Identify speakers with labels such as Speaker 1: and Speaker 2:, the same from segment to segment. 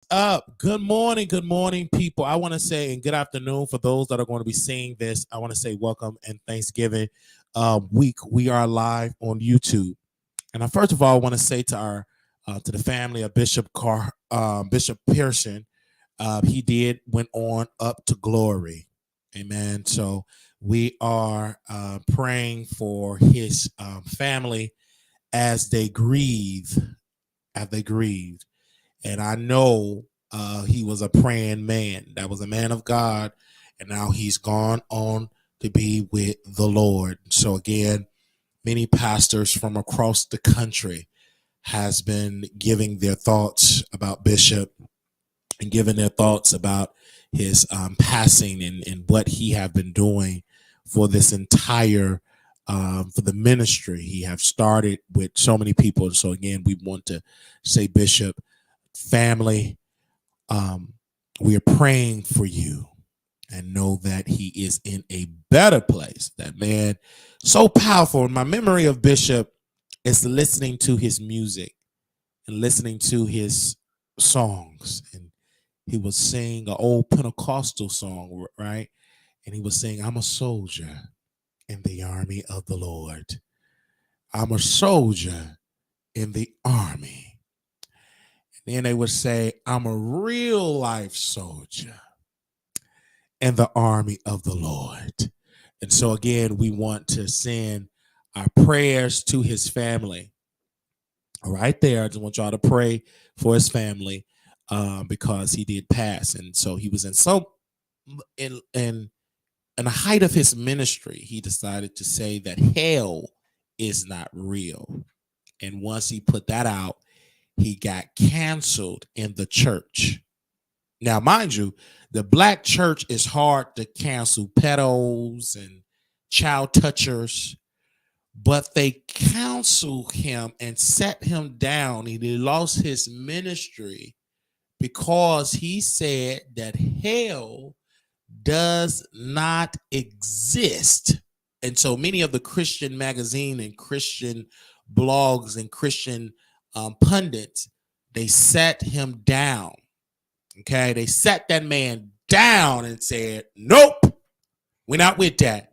Speaker 1: Up. Good morning, people. I want to say and good afternoon for those that are going to be seeing this. I want to say welcome and Thanksgiving week. We are live on YouTube, and I first of all want to say to our to the family of Bishop Pearson. He did went on up to glory, amen. So we are praying for his family as they grieve, and I know he was a praying man. That was a man of God. And now he's gone on to be with the Lord. So again, many pastors from across the country has been giving their thoughts about Bishop and giving their thoughts about his passing and what he have been doing for this entire for the ministry. He have started with so many people. And so again, we want to say, Bishop, family, we are praying for you and know that he is in a better place. That man, so powerful. My memory of Bishop is listening to his music and listening to his songs. And he was singing an old Pentecostal song, right? And he was saying, I'm a soldier in the army of the Lord. I'm a soldier in the army. Then they would say, I'm a real life soldier in the army of the Lord. And so, again, we want to send our prayers to his family. Right there, I just want y'all to pray for his family because he did pass. And so he was in the height of his ministry, he decided to say that hell is not real. And once he put that out, he got canceled in the church. Now, mind you, the black church is hard to cancel pedos and child touchers, but they counseled him and set him down. He lost his ministry because he said that hell does not exist. And so many of the Christian magazine and Christian blogs and Christian pundits, they sat him down. Okay, they sat that man down and said, nope, we're not with that.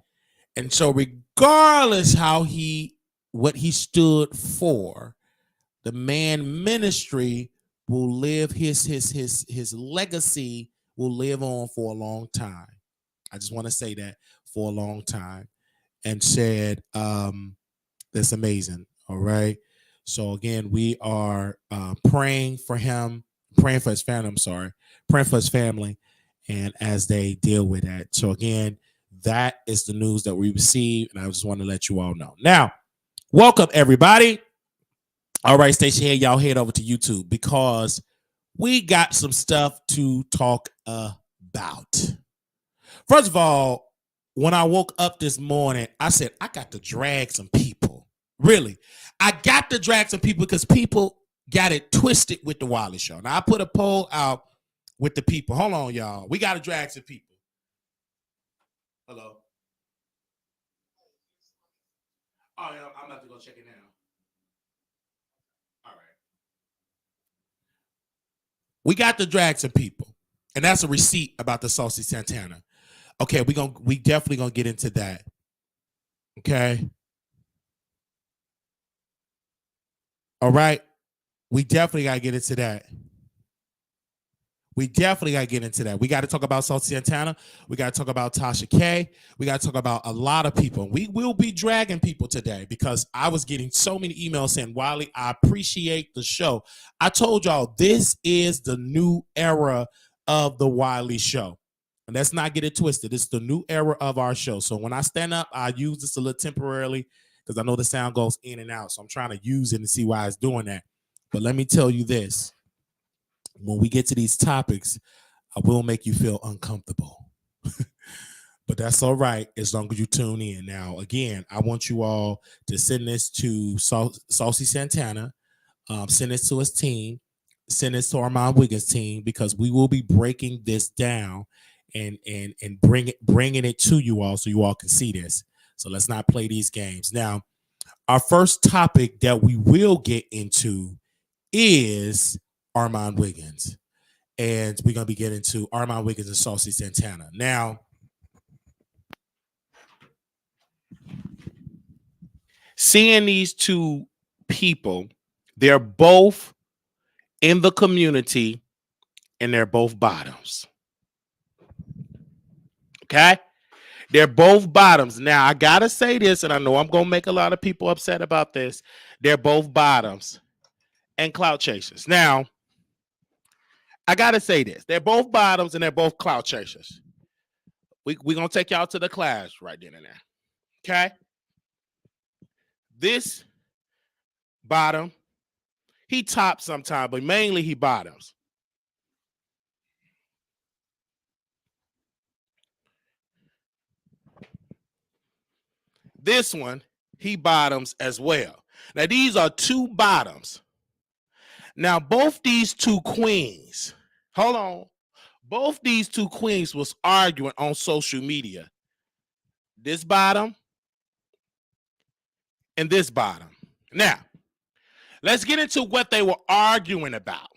Speaker 1: And so regardless what he stood for, the man ministry will live, his legacy will live on for a long time. I just want to say that, for a long time. And said, that's amazing. All right. So again, we are praying for him, praying for his family. I'm sorry, praying for his family, and as they deal with that. So again, that is the news that we received, and I just want to let you all know. Now, welcome everybody. All right, station here, y'all head over to YouTube because we got some stuff to talk about. First of all, when I woke up this morning, I said I got to drag some people. Really, I got to drag some people because people got it twisted with the Wiley show. Now, I put a poll out with the people. Hold on, y'all. We got to drag some people. Hello. Oh, yeah, I'm about to go check it now. All right. We got to drag some people. And that's a receipt about the Saucy Santana. Okay, we definitely gonna get into that. Okay. All right. We definitely gotta get into that. We got to talk about Saucy Santana. We got to talk about Tasha K. We got to talk about a lot of people. We will be dragging people today because I was getting so many emails saying, Wiley, I appreciate the show. I told y'all this is the new era of the Wiley show. And let's not get it twisted. It's the new era of our show. So when I stand up, I use this a little temporarily because I know the sound goes in and out. So I'm trying to use it and see why it's doing that. But let me tell you this. When we get to these topics, I will make you feel uncomfortable. But that's all right as long as you tune in. Now, again, I want you all to send this to Saucy Santana, send this to his team, send this to Armon Wiggins' team, because we will be breaking this down and bringing it to you all so you all can see this. So let's not play these games. Now, our first topic that we will get into is Armon Wiggins. and we're going to be getting to Armon Wiggins and Saucy Santana. Now, seeing these two people, they're both in the community and they're both bottoms. Okay? They're both bottoms. Now, I got to say this, and I know I'm going to make a lot of people upset about this. They're both bottoms and clout chasers. Now, I got to say this. They're both bottoms and they're both clout chasers. We're going to take y'all to the class right then and there. Okay? This bottom, he tops sometimes, but mainly he bottoms. This one, he bottoms as well. Now, these are two bottoms. Now, both these two queens, hold on. Both these two queens was arguing on social media. This bottom and this bottom. Now, let's get into what they were arguing about.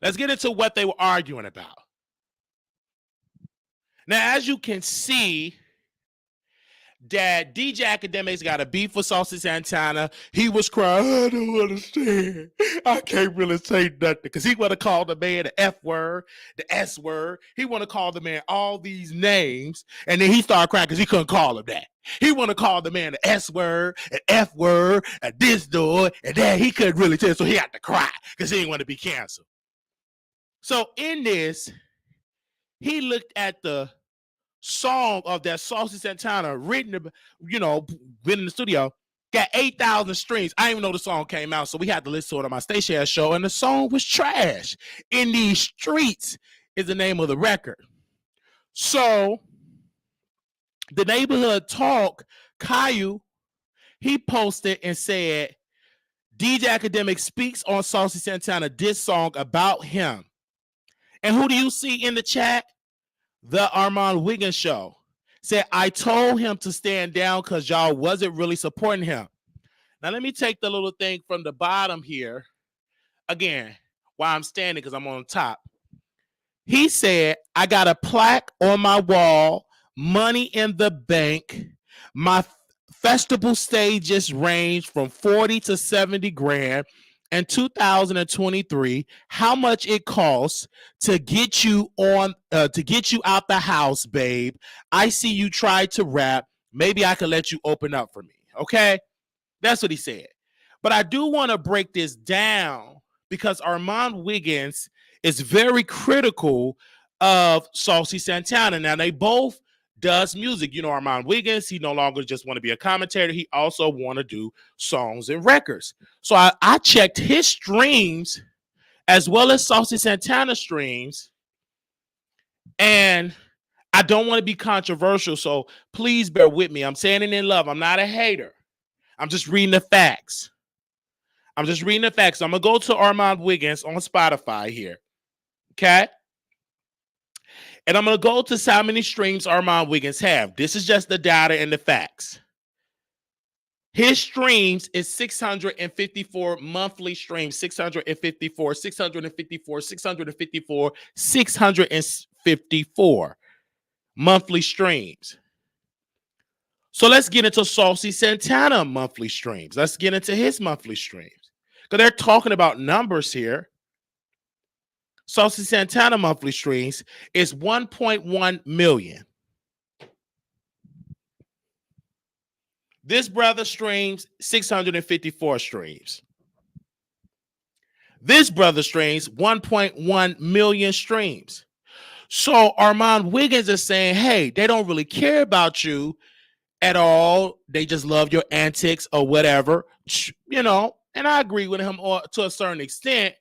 Speaker 1: Let's get into what they were arguing about. Now, as you can see, that DJ Academics got a beef with Saucy Santana. He was crying, I don't understand. I can't really say nothing. Because he want to call the man the F word, the S word. He want to call the man all these names. And then he started crying because he couldn't call him that. He want to call the man the S word, an F word, and this door, and that. He couldn't really tell, so he had to cry because he didn't want to be canceled. So in this, he looked at the song of that Saucy Santana written, been in the studio, got 8,000 streams. I didn't even know the song came out, so we had to listen to it on my station show, and the song was trash. In These Streets is the name of the record. So the Neighborhood Talk, Caillou, he posted and said, DJ Academic speaks on Saucy Santana diss song about him. And who do you see in the chat? The Armon Wiggins show said, I told him to stand down because y'all wasn't really supporting him. Now, let me take the little thing from the bottom here. Again, while I'm standing because I'm on top. He said, I got a plaque on my wall, money in the bank. My festival stages range from 40 to 70 grand. In 2023, how much it costs to get you out the house, babe. I see you try to rap. Maybe I can let you open up for me. Okay? That's what he said. But I do want to break this down because Armon Wiggins is very critical of Saucy Santana. Now, they both does music. Armon Wiggins, he no longer just want to be a commentator. He also want to do songs and records. So I checked his streams as well as Saucy Santana streams. And I don't want to be controversial, so please bear with me. I'm saying it in love. I'm not a hater. I'm just reading the facts. So I'm going to go to Armon Wiggins on Spotify here. Okay? And I'm going to go to how many streams Armon Wiggins have. This is just the data and the facts. His streams is 654 monthly streams. 654 monthly streams. So let's get into Saucy Santana monthly streams. Let's get into his monthly streams. Because they're talking about numbers here. Saucy Santana monthly streams is 1.1 million. This brother streams 654 streams. This brother streams 1.1 million streams. So Armon Wiggins is saying, hey, they don't really care about you at all. They just love your antics or whatever, and I agree with him to a certain extent.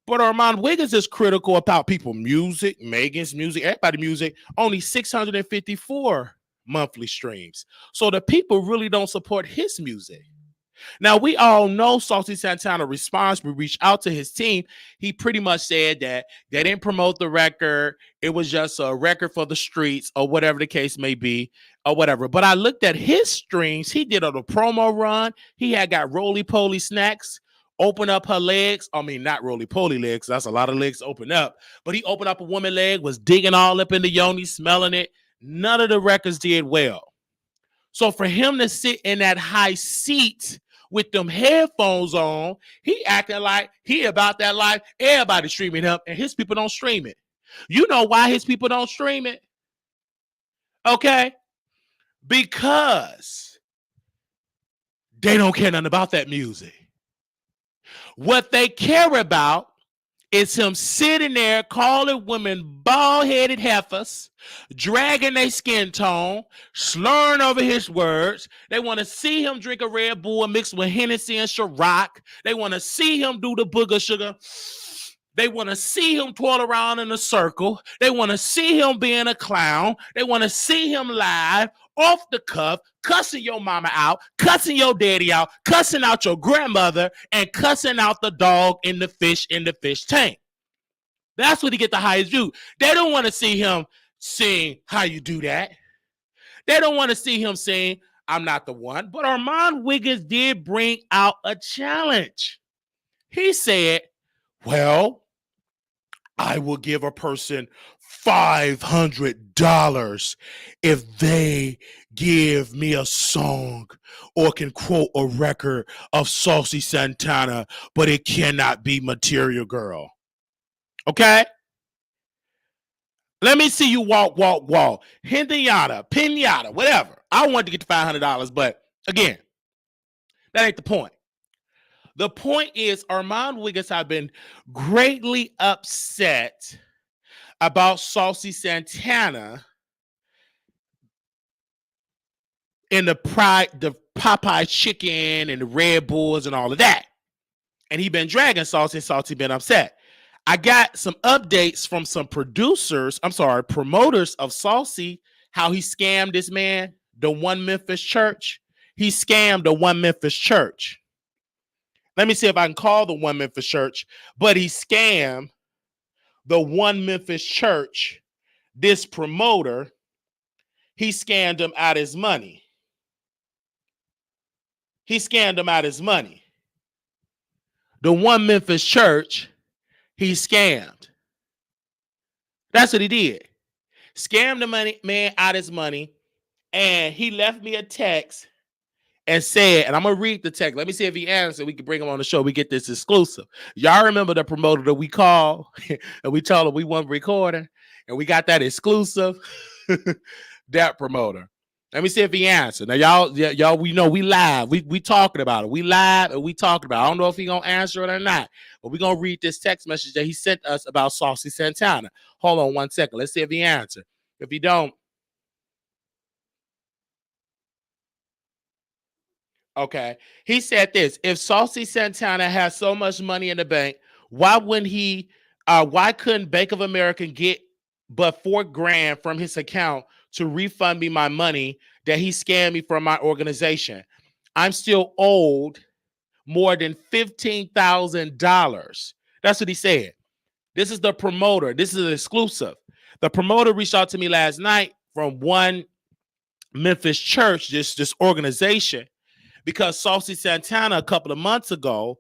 Speaker 1: But Armon Wiggins is critical about people music, Megan's music, everybody's music, only 654 monthly streams. So the people really don't support his music. Now, we all know Saucy Santana response. We reached out to his team. He pretty much said that they didn't promote the record. It was just a record for the streets or whatever the case may be or whatever. But I looked at his streams. He did a promo run. He had got roly-poly snacks open up her legs. I mean, not roly-poly legs. That's a lot of legs to open up. But he opened up a woman's leg, was digging all up in the yoni, smelling it. None of the records did well. So for him to sit in that high seat with them headphones on, he acting like he about that life. Everybody streaming him, and his people don't stream it. You know why his people don't stream it? Okay? Because they don't care nothing about that music. What they care about is him sitting there calling women bald-headed heifers, dragging their skin tone, slurring over his words. They want to see him drink a Red Bull mixed with Hennessy and Ciroc. They want to see him do the booger sugar. They want to see him twirl around in a circle. They want to see him being a clown. They want to see him live, off the cuff, cussing your mama out, cussing your daddy out, cussing out your grandmother, and cussing out the dog in the fish tank. That's what he get the highest view. They don't want to see him sing How You Do That. They don't want to see him sing I'm Not the One. But Armon Wiggins did bring out a challenge. He said, well, I will give a person $500 if they give me a song or can quote a record of Saucy Santana, but it cannot be Material Girl. Okay? Let me see you walk. Pinata, whatever. I wanted to get the $500, but again, that ain't the point. The point is, Armon Wiggins have been greatly upset about Saucy Santana and the Popeye chicken and the Red Bulls and all of that. And he been dragging Saucy, and Saucy been upset. I got some updates from some promoters of Saucy, how he scammed this man, the One Memphis Church. He scammed the One Memphis Church. Let me see if I can call the One Memphis Church, but he scammed the One Memphis Church, this promoter. He scammed him out his money. The One Memphis Church, he scammed. That's what he did. Scammed the man out his money, and he left me a text and said, and I'm going to read the text. Let me see if he answers. We can bring him on the show. We get this exclusive. Y'all remember the promoter that we called and we told him we weren't recording and we got that exclusive? That promoter. Let me see if he answered. Now, y'all, we know we live. We talking about it. We live and we talking about it. I don't know if he going to answer it or not, but we're going to read this text message that he sent us about Saucy Santana. Hold on 1 second. Let's see if he answered. If he don't, okay. He said this: if Saucy Santana has so much money in the bank, why couldn't Bank of America get but $4,000 from his account to refund me my money that he scammed me from my organization? I'm still owed more than $15,000. That's what he said. This is the promoter. This is an exclusive. The promoter reached out to me last night from One Memphis Church, this organization, because Saucy Santana a couple of months ago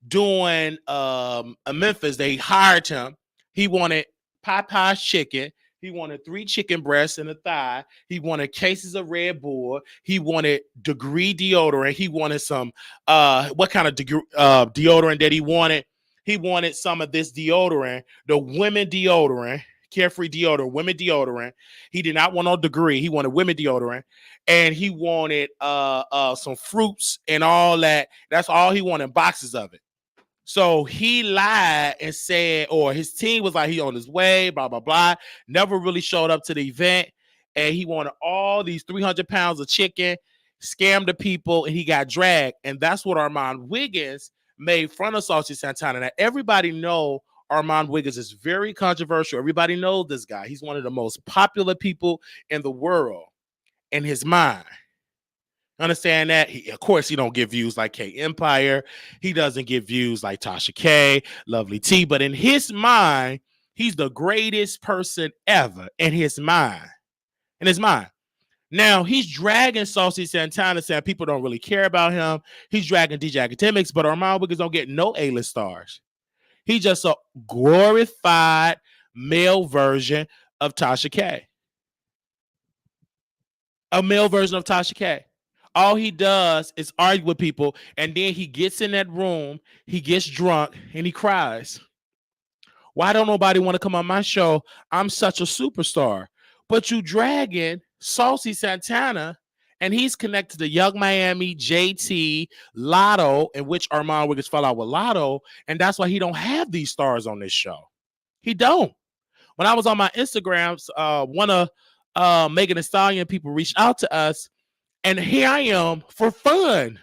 Speaker 1: doing a Memphis, they hired him. He wanted Popeye's chicken. He wanted 3 chicken breasts and a thigh. He wanted cases of Red Bull. He wanted Degree deodorant. He wanted some what kind of deodorant that he wanted? He wanted some of this deodorant, the women deodorant, Carefree deodorant, women deodorant. He did not want no Degree. He wanted women deodorant. And he wanted some fruits and all that. That's all he wanted, boxes of it. So he lied and said, or his team was like, he on his way, blah, blah, blah. Never really showed up to the event. And he wanted all these 300 pounds of chicken, scammed the people, and he got dragged. And that's what Armon Wiggins made fun of Saucy Santana. Now, everybody know Armon Wiggins is very controversial. Everybody knows this guy. He's one of the most popular people in the world in his mind. Understand that? Of course, he don't get views like K Empire. He doesn't get views like Tasha K, Lovely T. But in his mind, he's the greatest person ever in his mind. In his mind. Now he's dragging Saucy Santana, saying people don't really care about him. He's dragging DJ Academics, but Armon Wiggins don't get no A-list stars. He's just a glorified male version of Tasha K. A male version of Tasha K. All he does is argue with people, and then he gets in that room, he gets drunk, and he cries. Why don't nobody want to come on my show? I'm such a superstar. But you dragging Saucy Santana, and he's connected to Young Miami, JT, Lotto, in which Armon Wiggins fell out with Lotto, and that's why he don't have these stars on this show. He don't. When I was on my Instagrams, one of Megan Thee Stallion people reached out to us, and here I am for fun.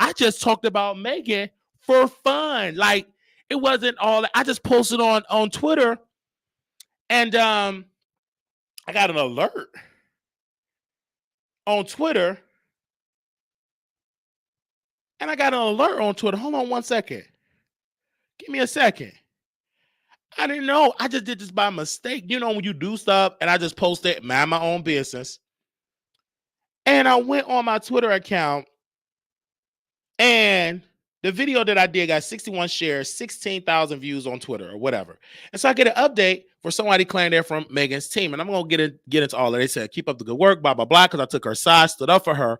Speaker 1: I just talked about Megan for fun. Like, it wasn't all. I just posted on Twitter, and I got an alert on Twitter, Hold on one second. Give me a second. I didn't know. I just did this by mistake. You know, when you do stuff, and I just posted, mind my own business. And I went on my Twitter account, and the video that I did got 61 shares, 16,000 views on Twitter or whatever. And so I get an update for somebody claiming they're from Megan's team. And I'm going to get into all of it. They said, keep up the good work, blah, blah, blah, because I took her side, stood up for her.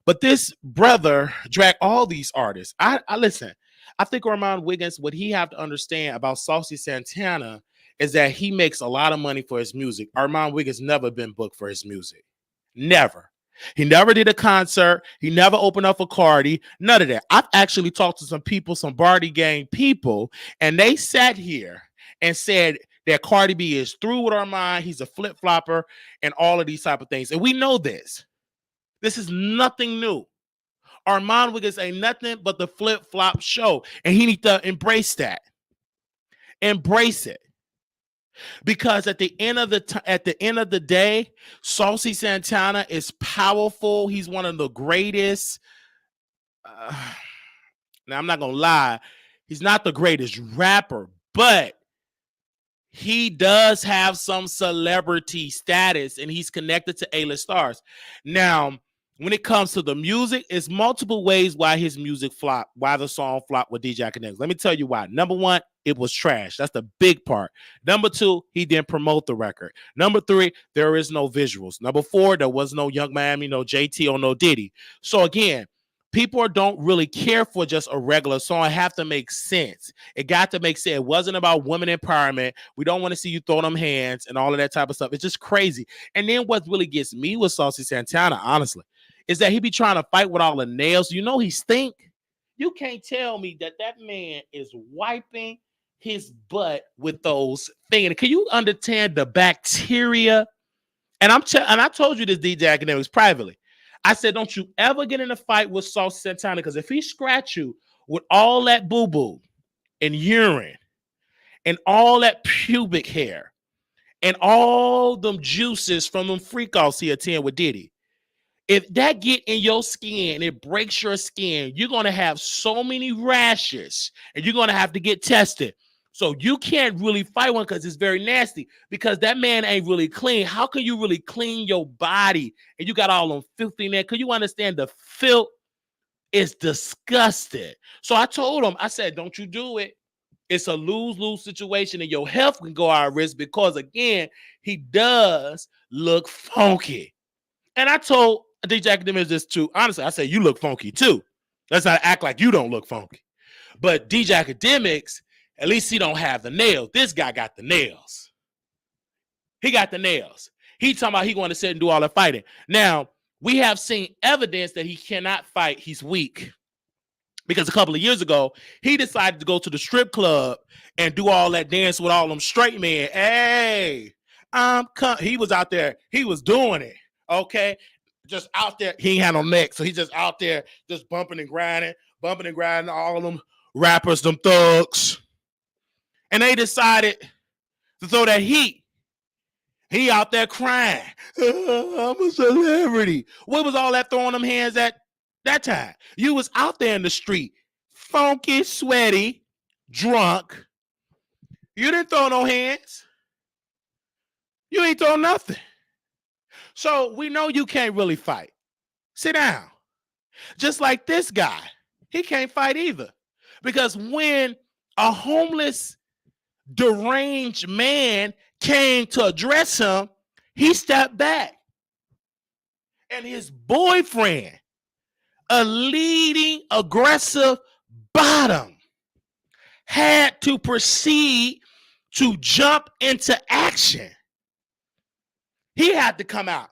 Speaker 1: But this brother dragged all these artists. I listen, I think Armon Wiggins, what he have to understand about Saucy Santana is that he makes a lot of money for his music. Armon Wiggins never been booked for his music. Never. He never did a concert. He never opened up a Cardi. None of that. I've actually talked to some people, some Barty Gang people, and they sat here and said that Cardi B is through with Armon. He's a flip-flopper and all of these type of things. And we know this. This is nothing new. Armon Wiggins ain't nothing but the flip-flop show, and he need to embrace that. Embrace it. Because at the end of the day, Saucy Santana is powerful. He's one of the greatest. Now, I'm not gonna lie, he's not the greatest rapper, but he does have some celebrity status, and he's connected to A-list stars. Now, when it comes to the music, it's multiple ways why his music flopped, why the song flopped with DJ Academics. Let me tell you why. Number one, it was trash. That's the big part. Number two, he didn't promote the record. Number three, there is no visuals. Number four, there was no Young Miami, no JT, or no Diddy. So again, people don't really care for just a regular song. It have to make sense. It got to make sense. It wasn't about women empowerment. We don't want to see you throw them hands and all of that type of stuff. It's just crazy. And then what really gets me with Saucy Santana, honestly, is that he be trying to fight with all the nails. You know he stink. You can't tell me that man is wiping his butt with those things. Can you understand the bacteria? And I told you this, DJ Academics, privately. I said, don't you ever get in a fight with Saucy Santana, because if he scratch you with all that boo-boo and urine and all that pubic hair and all them juices from them freak-offs he attend with Diddy, if that get in your skin, it breaks your skin, you're going to have so many rashes, and you're going to have to get tested. So you can't really fight one because it's very nasty, because that man ain't really clean. How can you really clean your body and you got all them filthy in there? Can you understand the filth is disgusting? So I told him, I said, don't you do it. It's a lose-lose situation, and your health can go out of risk, because, again, he does look funky. And I told DJ Academics this too. Honestly, I said, you look funky too. Let's not act like you don't look funky. But DJ Academics, at least he don't have the nails. This guy got the nails. He got the nails. He talking about he going to sit and do all the fighting. Now, we have seen evidence that he cannot fight. He's weak. Because a couple of years ago, he decided to go to the strip club and do all that dance with all them straight men. Hey, he was out there. He was doing it. Okay, just out there. He ain't had no neck, so he's just out there, just bumping and grinding, all of them rappers, them thugs. And they decided to throw that heat. He out there crying. I'm a celebrity. What was all that throwing them hands at that time? You was out there in the street, funky, sweaty, drunk. You didn't throw no hands. You ain't throw nothing. So we know you can't really fight. Sit down. Just like this guy, he can't fight either. Because when a homeless, deranged man came to address him, he stepped back. And his boyfriend, a leading aggressive bottom, had to proceed to jump into action. He had to come out.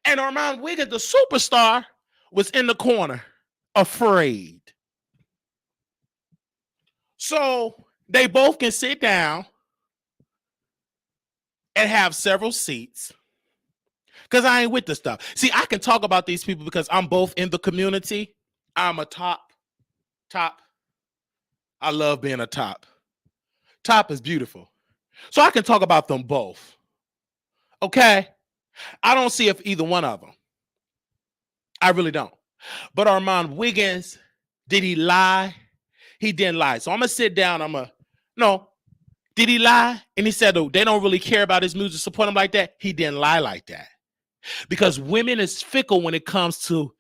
Speaker 1: And Armon Wiggins, the superstar, was in the corner, afraid. So they both can sit down and have several seats. Because I ain't with this stuff. See, I can talk about these people because I'm both in the community. I'm a top. I love being a top. Top is beautiful. So I can talk about them both. Okay? I don't see if either one of them. I really don't. But Armon Wiggins, did he lie? He didn't lie. So I'm going to sit down. No. Did he lie? And he said, oh, they don't really care about his music, support him like that. He didn't lie like that. Because women is fickle when it comes to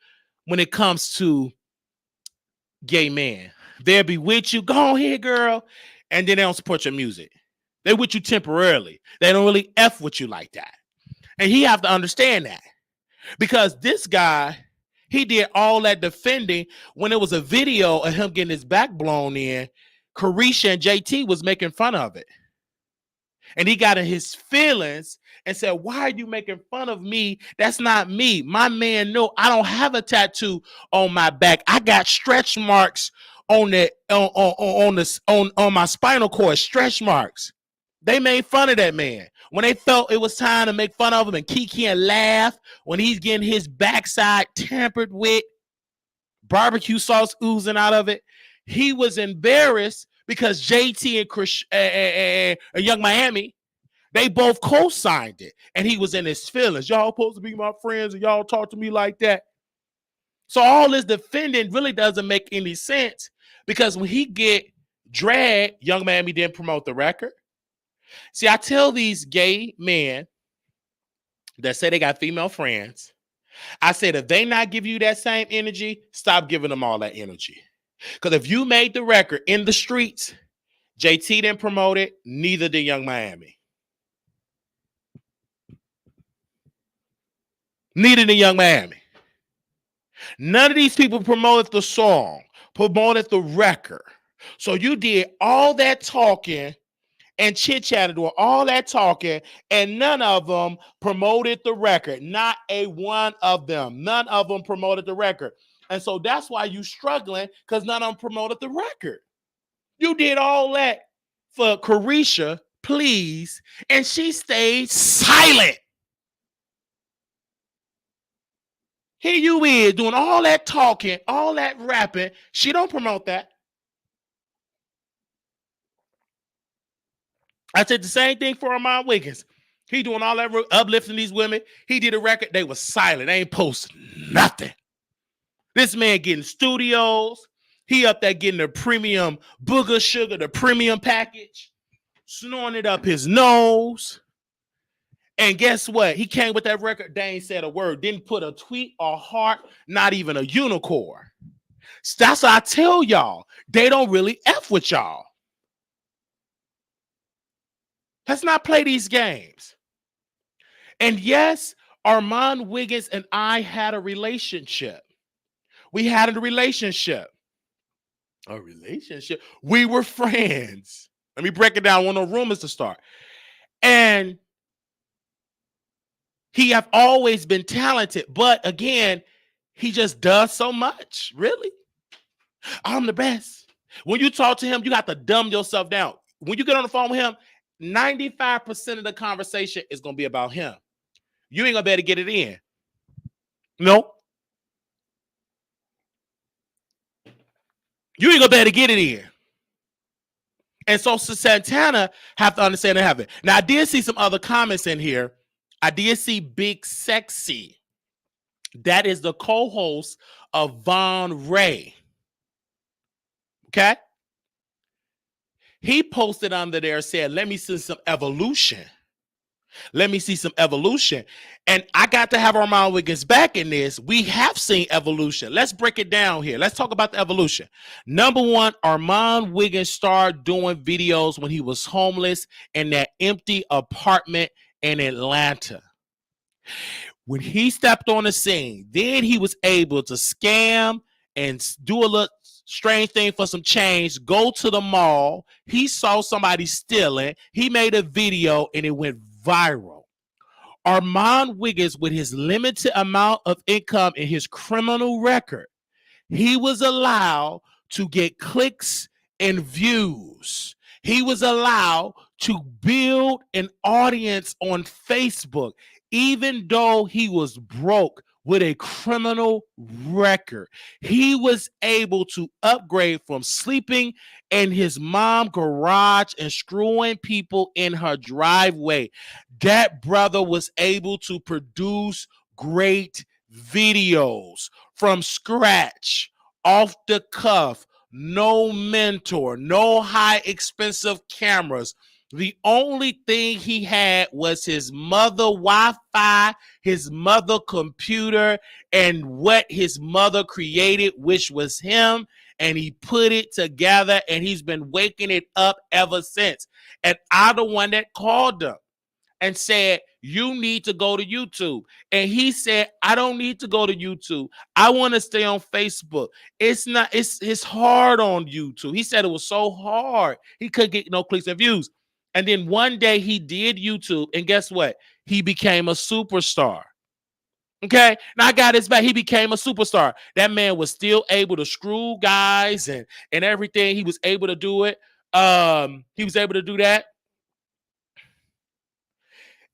Speaker 1: gay men. They'll be with you, go on here, girl, and then they don't support your music. They're with you temporarily. They don't really F with you like that. And he have to understand that. Because this guy, he did all that defending when it was a video of him getting his back blown in. Carisha and JT was making fun of it. And he got in his feelings and said, why are you making fun of me? That's not me. My man, no, I don't have a tattoo on my back. I got stretch marks on my spinal cord, stretch marks. They made fun of that man. When they felt it was time to make fun of him and kiki and laugh when he's getting his backside tampered with, barbecue sauce oozing out of it, he was embarrassed because JT and Chris and Young Miami, they both co-signed it. And he was in his feelings. Y'all supposed to be my friends and y'all talk to me like that. So all this defending really doesn't make any sense because when he get dragged, Young Miami didn't promote the record. See, I tell these gay men that say they got female friends, I said, if they not give you that same energy, stop giving them all that energy. Because if you made the record in the streets, JT didn't promote it, neither did Young Miami. Neither did Young Miami. None of these people promoted the song, promoted the record. So you did all that talking and chit-chatted doing all that talking, and none of them promoted the record. Not a one of them. None of them promoted the record. And so that's why you struggling, because none of them promoted the record. You did all that for Carisha, please, and she stayed silent. Here you is doing all that talking, all that rapping. She don't promote that. I said the same thing for Armon Wiggins. He doing all that uplifting these women. He did a record. They were silent. They ain't posting nothing. This man getting studios. He up there getting the premium booger sugar, the premium package, snoring it up his nose. And guess what? He came with that record. They ain't said a word. Didn't put a tweet or heart, not even a unicorn. That's what I tell y'all. They don't really F with y'all. Let's not play these games. And yes, Armon Wiggins and I had a relationship. We had a relationship. A relationship? We were friends. Let me break it down. One of the rumors to start. And he have always been talented. But again, he just does so much. Really? I'm the best. When you talk to him, you have to dumb yourself down. When you get on the phone with him, 95% of the conversation is going to be about him. You ain't going to be able to get it in. No. You ain't going to be able to get it in. And so Santana have to understand and have it. Now, I did see some other comments in here. I did see Big Sexy. That is the co-host of Von Ray. Okay? He posted under there, said, let me see some evolution. Let me see some evolution. And I got to have Armon Wiggins back in this. We have seen evolution. Let's break it down here. Let's talk about the evolution. Number one, Armon Wiggins started doing videos when he was homeless in that empty apartment in Atlanta. When he stepped on the scene, then he was able to scam and do a little strange thing for some change, go to the mall. He saw somebody stealing. He made a video and it went viral. Armon Wiggins, with his limited amount of income and his criminal record, he was allowed to get clicks and views. He was allowed to build an audience on Facebook, even though he was broke with a criminal record. He was able to upgrade from sleeping in his mom's garage and screwing people in her driveway. That brother was able to produce great videos from scratch, off the cuff, no mentor, no high expensive cameras. The only thing he had was his mother Wi-Fi, his mother computer, and what his mother created, which was him. And he put it together and he's been waking it up ever since. And I'm the one that called him and said, you need to go to YouTube. And he said, I don't need to go to YouTube. I want to stay on Facebook. It's hard on YouTube. He said it was so hard. He couldn't get no clicks and views. And then one day he did YouTube, and guess what? He became a superstar. Okay, now I got his back. He became a superstar. That man was still able to screw guys and everything. He was able to do it. He was able to do that.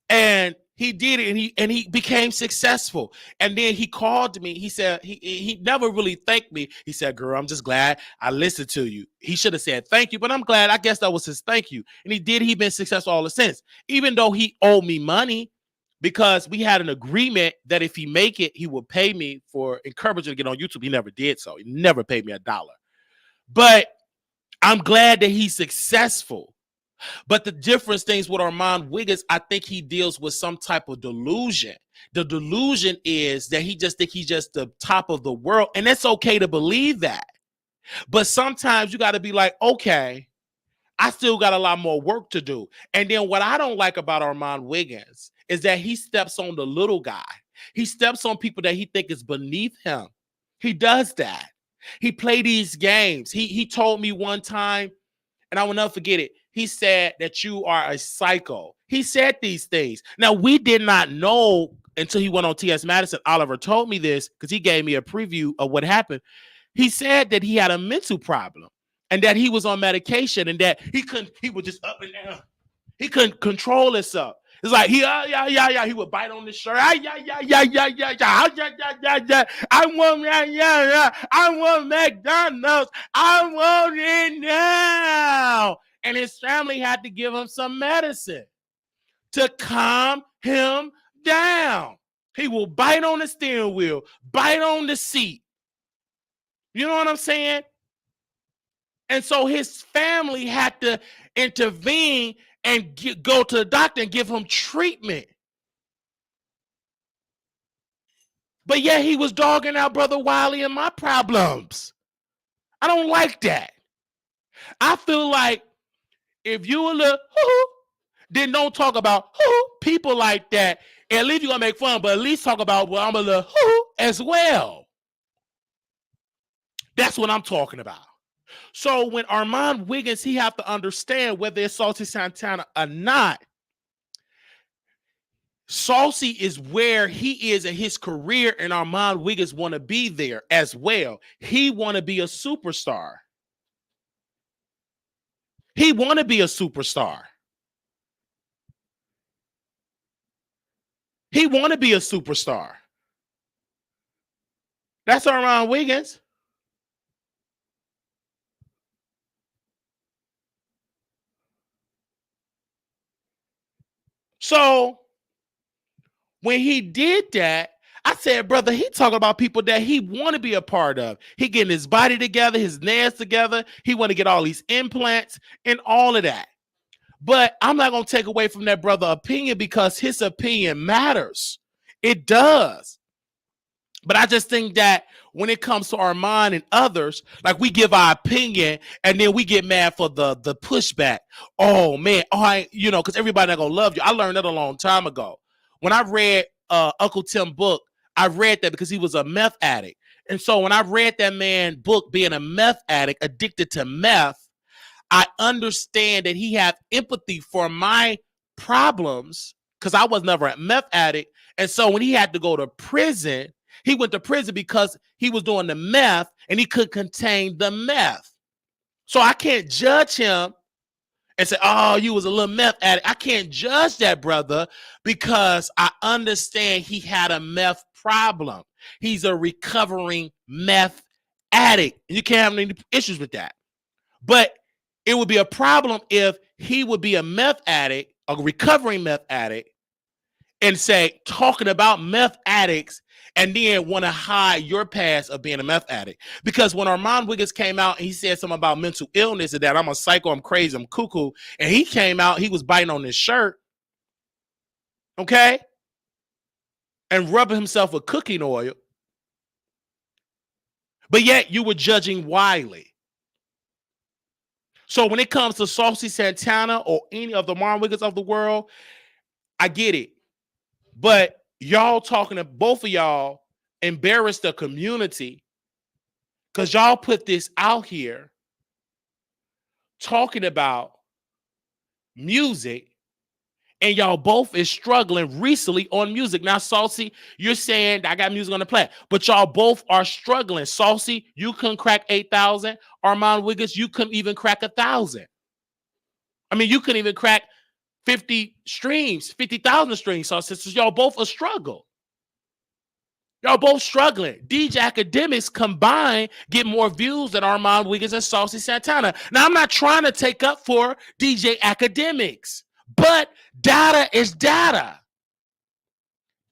Speaker 1: And he did it, and he became successful. And then he called me. He said he never really thanked me. He said, girl, I'm just glad I listened to you. He should have said thank you, but I'm glad. I guess that was his thank you. And he did. He been successful all since, even though he owed me money, because we had an agreement that if he make it, he would pay me for encouraging to get on YouTube. He never did so. He never paid me $1. But I'm glad that he's successful. But the difference things with Armon Wiggins, I think he deals with some type of delusion. The delusion is that he just think he's just the top of the world. And it's okay to believe that. But sometimes you got to be like, okay, I still got a lot more work to do. And then what I don't like about Armon Wiggins is that he steps on the little guy. He steps on people that he think is beneath him. He does that. He play these games. He told me one time, and I will never forget it. He said that you are a psycho. He said these things. Now, we did not know until he went on T.S. Madison. Oliver told me this because he gave me a preview of what happened. He said that he had a mental problem and that he was on medication and that he was just up and down. He couldn't control himself. It's like he would bite on the shirt. I want McDonald's. I want it now. And his family had to give him some medicine to calm him down. He will bite on the steering wheel, bite on the seat. You know what I'm saying? And so his family had to intervene and go to the doctor and give him treatment. But yeah, he was dogging out Brother Wiley and my problems. I don't like that. I feel like if you a little then don't talk about people like that. At least you're gonna make fun, but at least talk about, well, I'm a little as well. That's what I'm talking about. So when Armon Wiggins, he have to understand whether it's Saucy Santana or not. Saucy is where he is in his career, and Armon Wiggins want to be there as well. He want to be a superstar. He want to be a superstar. He want to be a superstar. That's Armon Wiggins. So when he did that, I said, brother, he talking about people that he want to be a part of. He getting his body together, his nails together. He want to get all these implants and all of that. But I'm not going to take away from that brother opinion because his opinion matters. It does. But I just think that when it comes to Armon and others, like we give our opinion and then we get mad for the pushback. Oh man, because everybody not gonna love you. I learned that a long time ago. When I read Uncle Tim's book, I read that because he was a meth addict. And so when I read that man book being a meth addict, addicted to meth, I understand that he had empathy for my problems because I was never a meth addict. And so when he had to go to prison, he went to prison because he was doing the meth and he couldn't contain the meth. So I can't judge him and say, oh, you was a little meth addict. I can't judge that brother because I understand he had a meth problem. He's a recovering meth addict. You can't have any issues with that. But it would be a problem if he would be a meth addict, a recovering meth addict, and say, talking about meth addicts and then want to hide your past of being a meth addict. Because when Armon Wiggins came out and he said something about mental illness and that I'm a psycho, I'm crazy, I'm cuckoo, and he came out, he was biting on his shirt, okay, and rubbing himself with cooking oil, but yet you were judging Wiley. So when it comes to Saucy Santana or any of the Armon Wiggins of the world, I get it. But y'all talking to both of y'all embarrass the community because y'all put this out here talking about music and y'all both is struggling recently on music. Now, Saucy, you're saying I got music on the plan, but y'all both are struggling. Saucy, you couldn't crack 8,000. Armon Wiggins, you couldn't even crack 1,000. I mean, you couldn't even crack 50 streams, 50,000 streams. So since y'all both a struggle. Y'all both struggling. DJ Academics combined get more views than Armon Wiggins and Saucy Santana. Now, I'm not trying to take up for DJ Academics, but data is data.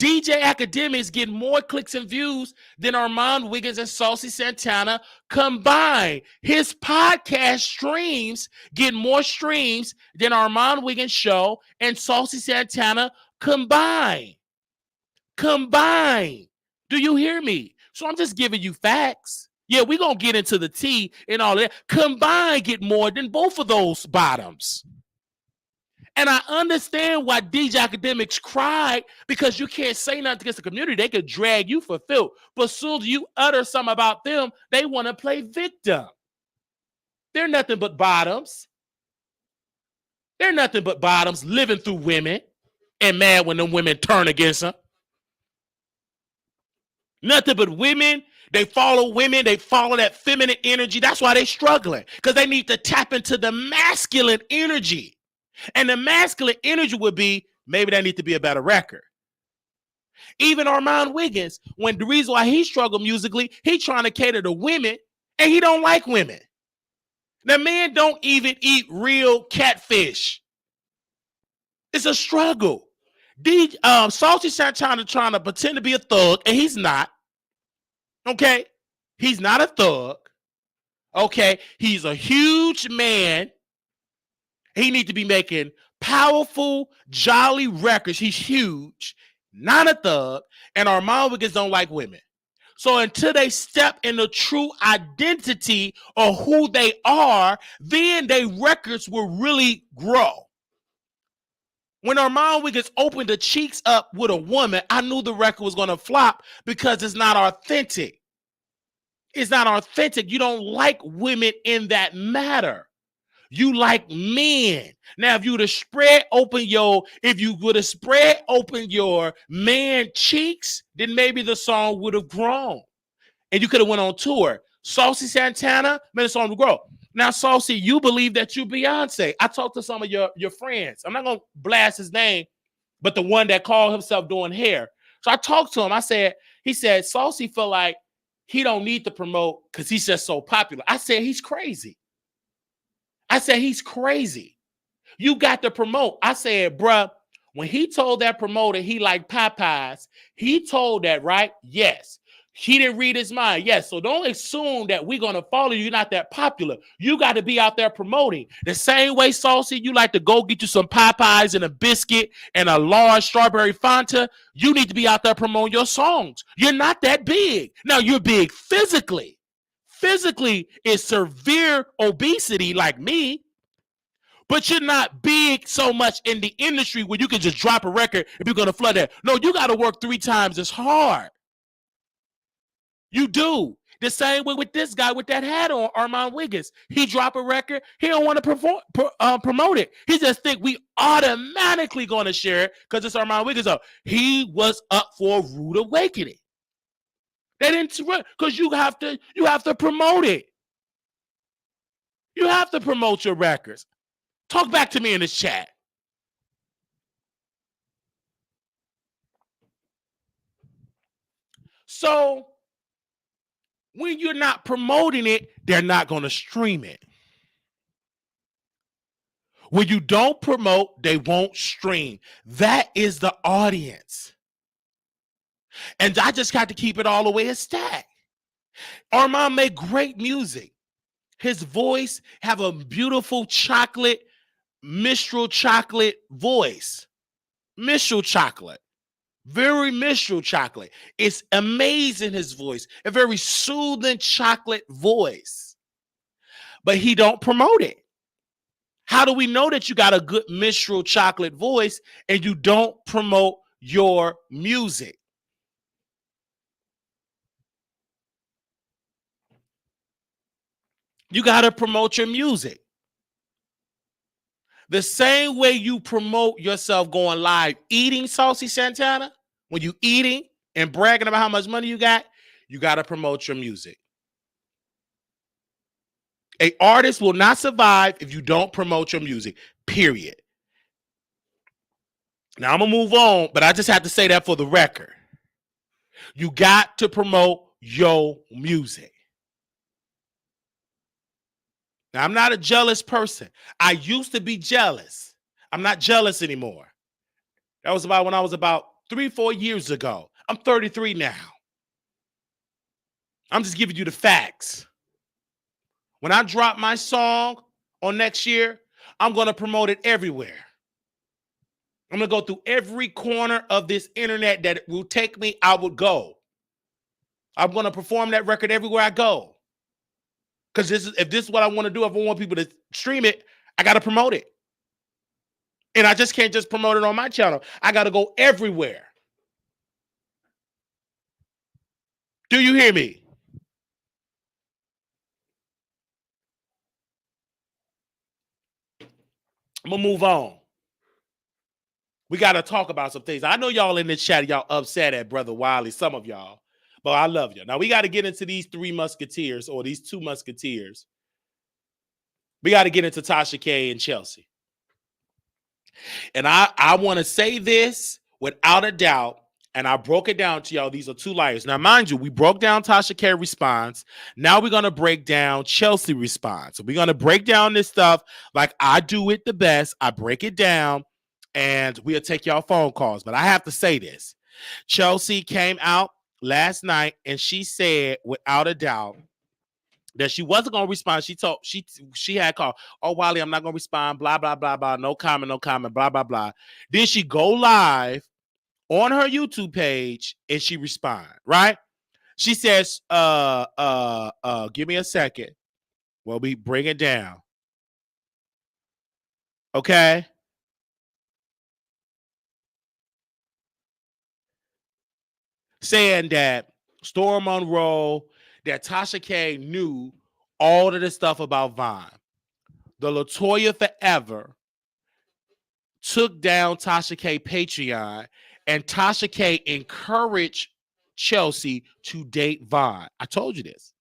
Speaker 1: DJ Academics get more clicks and views than Armon Wiggins and Saucy Santana combined. His podcast streams get more streams than Armon Wiggins' show and Saucy Santana combined. Combined. Do you hear me? So I'm just giving you facts. Yeah, we're going to get into the tea and all of that. Combined get more than both of those bottoms. And I understand why DJ Academics cried because you can't say nothing against the community. They could drag you for filth. But as soon as you utter something about them, they want to play victim. They're nothing but bottoms. They're nothing but bottoms living through women and mad when them women turn against them. Nothing but women. They follow women. They follow that feminine energy. That's why they're struggling because they need to tap into the masculine energy. And the masculine energy would be, maybe that need to be a better record. Even Armon Wiggins, when the reason why he struggled musically, he trying to cater to women, and he don't like women. The man don't even eat real catfish. It's a struggle. Saucy Santana trying to pretend to be a thug, and he's not. Okay? He's not a thug. Okay? He's a huge man. He needs to be making powerful, jolly records. He's huge, not a thug, and Armon Wiggins don't like women. So until they step in the true identity of who they are, then their records will really grow. When Armon Wiggins opened the cheeks up with a woman, I knew the record was going to flop because it's not authentic. It's not authentic. You don't like women in that matter. You like men. Now, if you would have spread open your man cheeks, then maybe the song would have grown. And you could have went on tour. Saucy Santana, man, the song would grow. Now, Saucy, you believe that you Beyonce. I talked to some of your friends. I'm not going to blast his name, but the one that called himself doing hair. So I talked to him. He said, Saucy feel like he don't need to promote because he's just so popular. I said, he's crazy. I said, he's crazy. You got to promote. I said, bruh, When he told that promoter he liked Popeyes, he told that, right? Yes. He didn't read his mind. Yes. So don't assume that we're going to follow you. You're not that popular. You got to be out there promoting. The same way, Saucy, you like to go get you some Popeyes and a biscuit and a large strawberry Fanta. You need to be out there promoting your songs. You're not that big. Now, you're big physically. Physically is severe obesity like me. But you're not big so much in the industry where you can just drop a record if you're going to flood that. No, you got to work 3 times as hard. You do. The same way with this guy with that hat on, Armon Wiggins. He drop a record. He don't want to promote it. He just think we automatically going to share it because it's Armon Wiggins. He was up for a rude awakening. They didn't, because you have to promote it. You have to promote your records. Talk back to me in this chat. So when you're not promoting it, they're not going to stream it. When you don't promote, they won't stream. That is the audience. And I just got to keep it all the way a stack. Armon made great music. His voice have a beautiful chocolate, Mistral chocolate voice. Mistral chocolate. Very Mistral chocolate. It's amazing, his voice. A very soothing chocolate voice. But he don't promote it. How do we know that you got a good Mistral chocolate voice and you don't promote your music? You got to promote your music. The same way you promote yourself going live eating, Saucy Santana, when you eating and bragging about how much money you got to promote your music. An artist will not survive if you don't promote your music, period. Now I'm going to move on, but I just have to say that for the record. You got to promote your music. Now, I'm not a jealous person. I used to be jealous. I'm not jealous anymore. That was about when I was about 3-4 years ago. I'm 33 now. I'm just giving you the facts. When I drop my song on next year, I'm going to promote it everywhere. I'm going to go through every corner of this internet that will take me, I would go. I'm going to perform that record everywhere I go. Because if this is what I want to do, if I want people to stream it, I got to promote it. And I just can't just promote it on my channel. I got to go everywhere. Do you hear me? I'm going to move on. We got to talk about some things. I know y'all in this chat, y'all upset at Brother Wiley, some of y'all. But I love you. Now, we got to get into these 3 musketeers or these 2 musketeers. We got to get into Tasha K and Chelsea. And I want to say this without a doubt, and I broke it down to y'all. These are 2 liars. Now, mind you, we broke down Tasha K response. Now we're going to break down Chelsea response. So we're going to break down this stuff like I do it the best. I break it down, and we'll take y'all phone calls. But I have to say this. Chelsea came out last night, and she said without a doubt that she wasn't going to respond. She had called, oh, Wiley, I'm not going to respond, blah, blah, blah, blah, no comment, blah, blah, blah. Then she go live on her YouTube page, and she respond, right? She says, give me a second. Well, we bring it down. Okay? Saying that Storm Monroe, that Tasha K knew all of this stuff about Vine. The Latoya Forever took down Tasha K Patreon, and Tasha K encouraged Chelsea to date Vine. I told you this.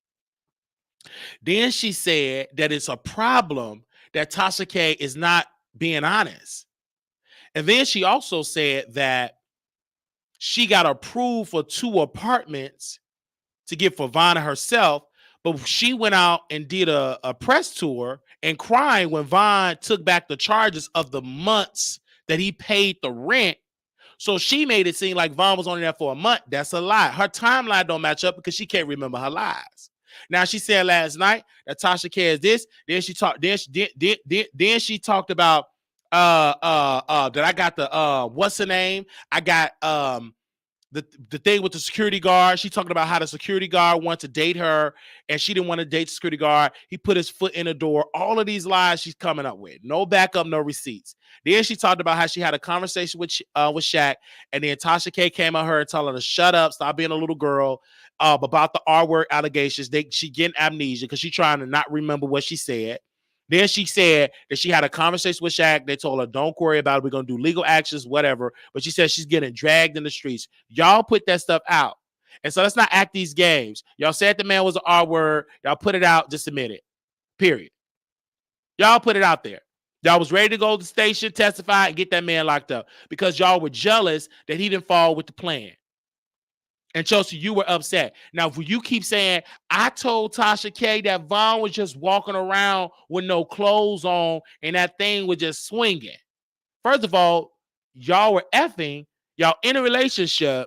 Speaker 1: Then she said that it's a problem that Tasha K is not being honest. And then she also said that she got approved for 2 apartments to give for Vine herself, but she went out and did a press tour and crying when Vine took back the charges of the months that he paid the rent. So she made it seem like Vaughn was only there for a month. That's a lie. Her timeline don't match up because she can't remember her lies. Now she said last night that Tasha K is this. Then she talked. Then she talked about that I got the what's the name? I got the thing with the security guard. She talking about how the security guard wanted to date her and she didn't want to date the security guard. He put his foot in the door. All of these lies she's coming up with. No backup, no receipts. Then she talked about how she had a conversation with Shaq, and then Tasha K came at her and told her to shut up, stop being a little girl, about the R-word allegations. She getting amnesia because she's trying to not remember what she said. Then she said that she had a conversation with Shaq. They told her, don't worry about it. We're going to do legal actions, whatever. But she said she's getting dragged in the streets. Y'all put that stuff out. And so let's not act these games. Y'all said the man was an R-word. Y'all put it out. Just admit it. Period. Y'all put it out there. Y'all was ready to go to the station, testify, and get that man locked up because y'all were jealous that he didn't fall with the plan. And Chelsea, you were upset. Now, if you keep saying, I told Tasha K that Vaughn was just walking around with no clothes on and that thing was just swinging. First of all, y'all were effing. Y'all in a relationship.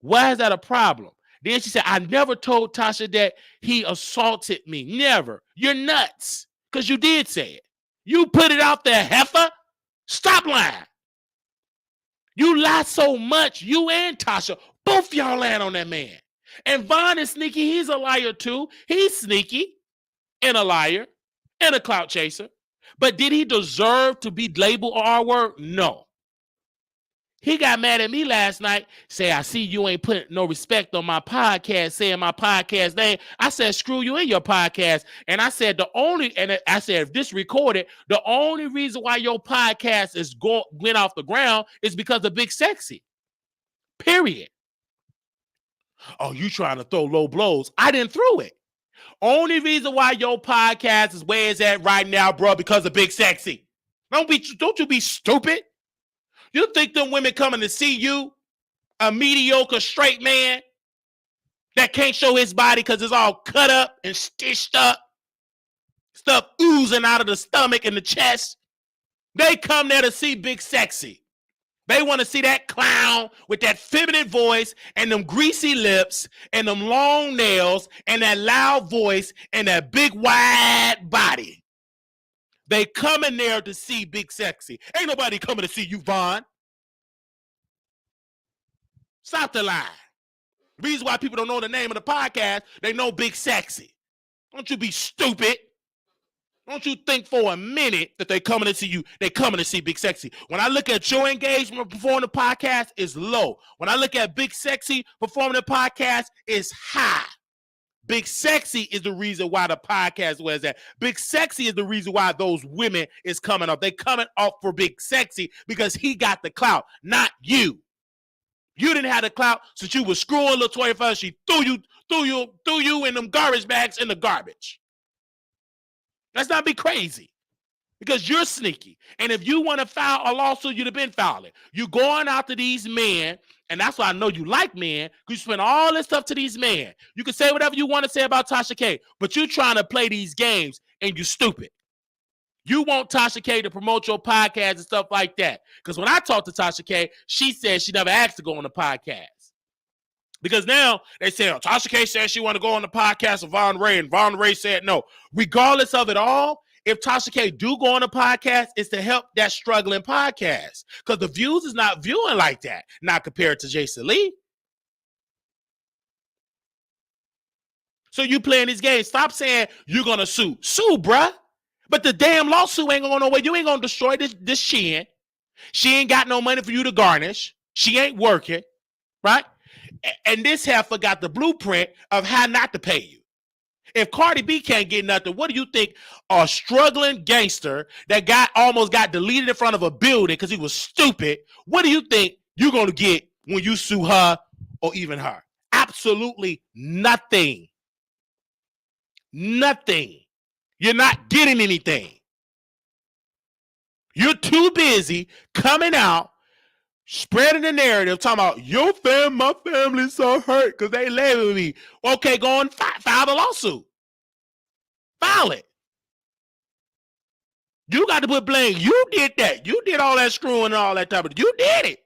Speaker 1: Why is that a problem? Then she said, I never told Tasha that he assaulted me. Never. You're nuts because you did say it. You put it out there, heifer. Stop lying. You lie so much, you and Tasha, both y'all land on that man. And Vaughn is sneaky. He's a liar too. He's sneaky and a liar and a clout chaser. But did he deserve to be labeled R-word? No. He got mad at me last night, say, I see you ain't putting no respect on my podcast, saying my podcast name. I said, screw you in your podcast. And I said, if this recorded, the only reason why your podcast went off the ground is because of Big Sexy. Period. Oh, you trying to throw low blows. I didn't throw it. Only reason why your podcast is where it's at right now, bro, because of Big Sexy. Don't you be stupid. You think them women coming to see you, a mediocre straight man that can't show his body because it's all cut up and stitched up, stuff oozing out of the stomach and the chest. They come there to see Big Sexy. They want to see that clown with that feminine voice and them greasy lips and them long nails and that loud voice and that big wide body. They come in there to see Big Sexy. Ain't nobody coming to see you, Vaughn. Stop the lie. The reason why people don't know the name of the podcast, they know Big Sexy. Don't you be stupid. Don't you think for a minute that they coming to see you, they coming to see Big Sexy. When I look at your engagement performing the podcast, it's low. When I look at Big Sexy performing the podcast, it's high. Big Sexy is the reason why the podcast was that. Big Sexy is the reason why those women is coming up. They coming up for Big Sexy because he got the clout, not you. You didn't have the clout since you was screwing LaToya first. She threw you in them garbage bags in the garbage. Let's not be crazy because you're sneaky. And if you want to file a lawsuit, you'd have been filing. You going out to these men, and that's why I know you like men, because you spend all this stuff to these men. You can say whatever you want to say about Tasha K, but you're trying to play these games, and you're stupid. You want Tasha K to promote your podcast and stuff like that. Because when I talked to Tasha K, she said she never asked to go on the podcast. Because now they say, oh, Tasha K said she want to go on the podcast of Von Ray, and Von Ray said no. Regardless of it all, if Tasha K do go on a podcast, it's to help that struggling podcast. Because the views is not viewing like that, not compared to Jason Lee. So you playing these games. Stop saying you're going to sue. Sue, bruh. But the damn lawsuit ain't going to go nowhere. You ain't going to destroy this chin. She ain't got no money for you to garnish. She ain't working, right? And this heifer got the blueprint of how not to pay you. If Cardi B can't get nothing, what do you think a struggling gangster that almost got deleted in front of a building because he was stupid, what do you think you're going to get when you sue her or even her? Absolutely nothing. Nothing. You're not getting anything. You're too busy coming out spreading the narrative, talking about my family's so hurt because they labeled me. Okay, go and file the lawsuit. File it. You got to put blame. You did that. You did all that screwing and all that type of. You did it.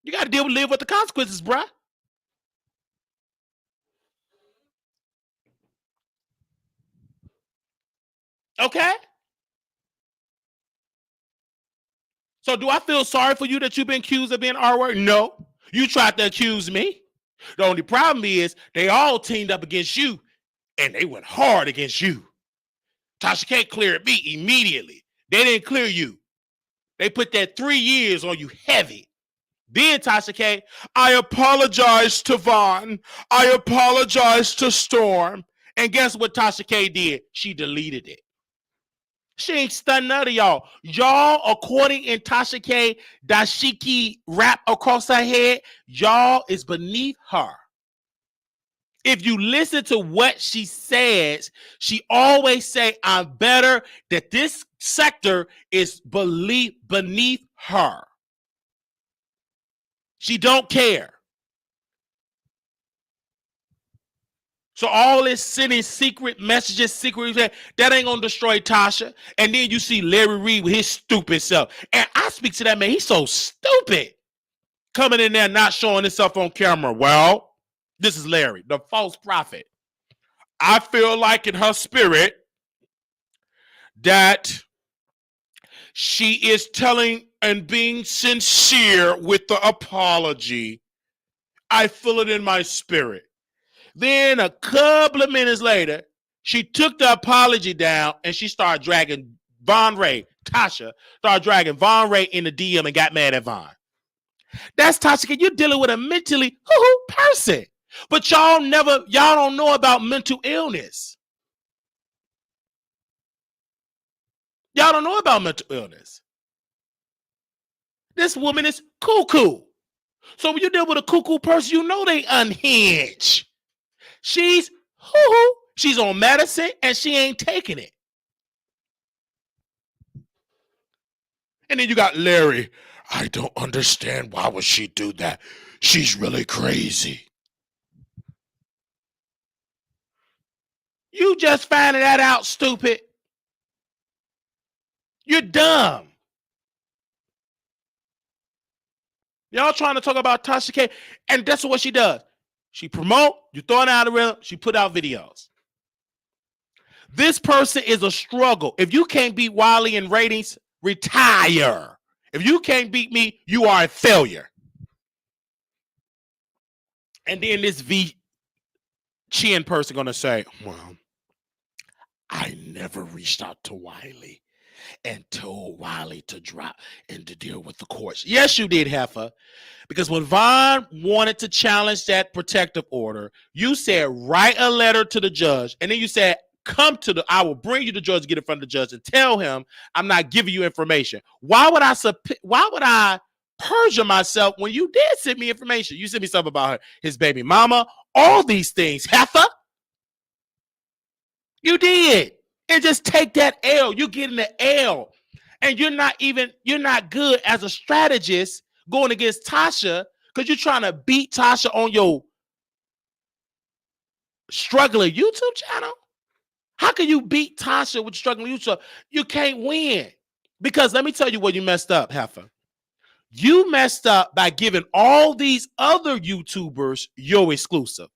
Speaker 1: You got to live with the consequences, bruh. Okay. So do I feel sorry for you that you've been accused of being R-word? No. You tried to accuse me. The only problem is they all teamed up against you, and they went hard against you. Tasha K cleared me immediately. They didn't clear you. They put that 3 years on you heavy. Then Tasha K, I apologize to Vaughn. I apologize to Storm. And guess what Tasha K did? She deleted it. She ain't stunned none of y'all. Y'all, according in Tasha K, dashiki rap across her head, y'all is beneath her. If you listen to what she says, she always say, I'm better, that this sector is beneath her. She don't care. So all this sending secret messages, that ain't gonna destroy Tasha. And then you see Larry Reed with his stupid self. And I speak to that man, he's so stupid. Coming in there not showing himself on camera. Well, this is Larry, the false prophet. I feel like in her spirit that she is telling and being sincere with the apology. I feel it in my spirit. Then a couple of minutes later, she took the apology down and she started dragging Von Ray, Tasha, started dragging Von Ray in the DM and got mad at Von. That's Tasha. You're dealing with a mentally person. But y'all don't know about mental illness. Y'all don't know about mental illness. This woman is cuckoo. So when you deal with a cuckoo person, you know they unhinged. She's she's on medicine and she ain't taking it. And then you got Larry. I don't understand. Why would she do that? She's really crazy. You just finding that out, stupid. You're dumb. Y'all trying to talk about Tasha K, and that's what she does. She promote, you throw it out of rhythm, she put out videos. This person is a struggle. If you can't beat Wiley in ratings, retire. If you can't beat me, you are a failure. And then this V Chin person gonna say, well, I never reached out to Wiley and told Wiley to drop and to deal with the courts. Yes, you did, Heifer. Because when Vaughn wanted to challenge that protective order, you said, write a letter to the judge. And then you said, I will bring you the judge, get in front of the judge and tell him I'm not giving you information. Why would I perjure myself when you did send me information? You sent me something about her, his baby mama, all these things, Heifer. You did. And just take that L. You're getting the L. And you're not good as a strategist going against Tasha because you're trying to beat Tasha on your struggling YouTube channel. How can you beat Tasha with struggling YouTube? You can't win. Because let me tell you where you messed up, Heifer. You messed up by giving all these other YouTubers your exclusive.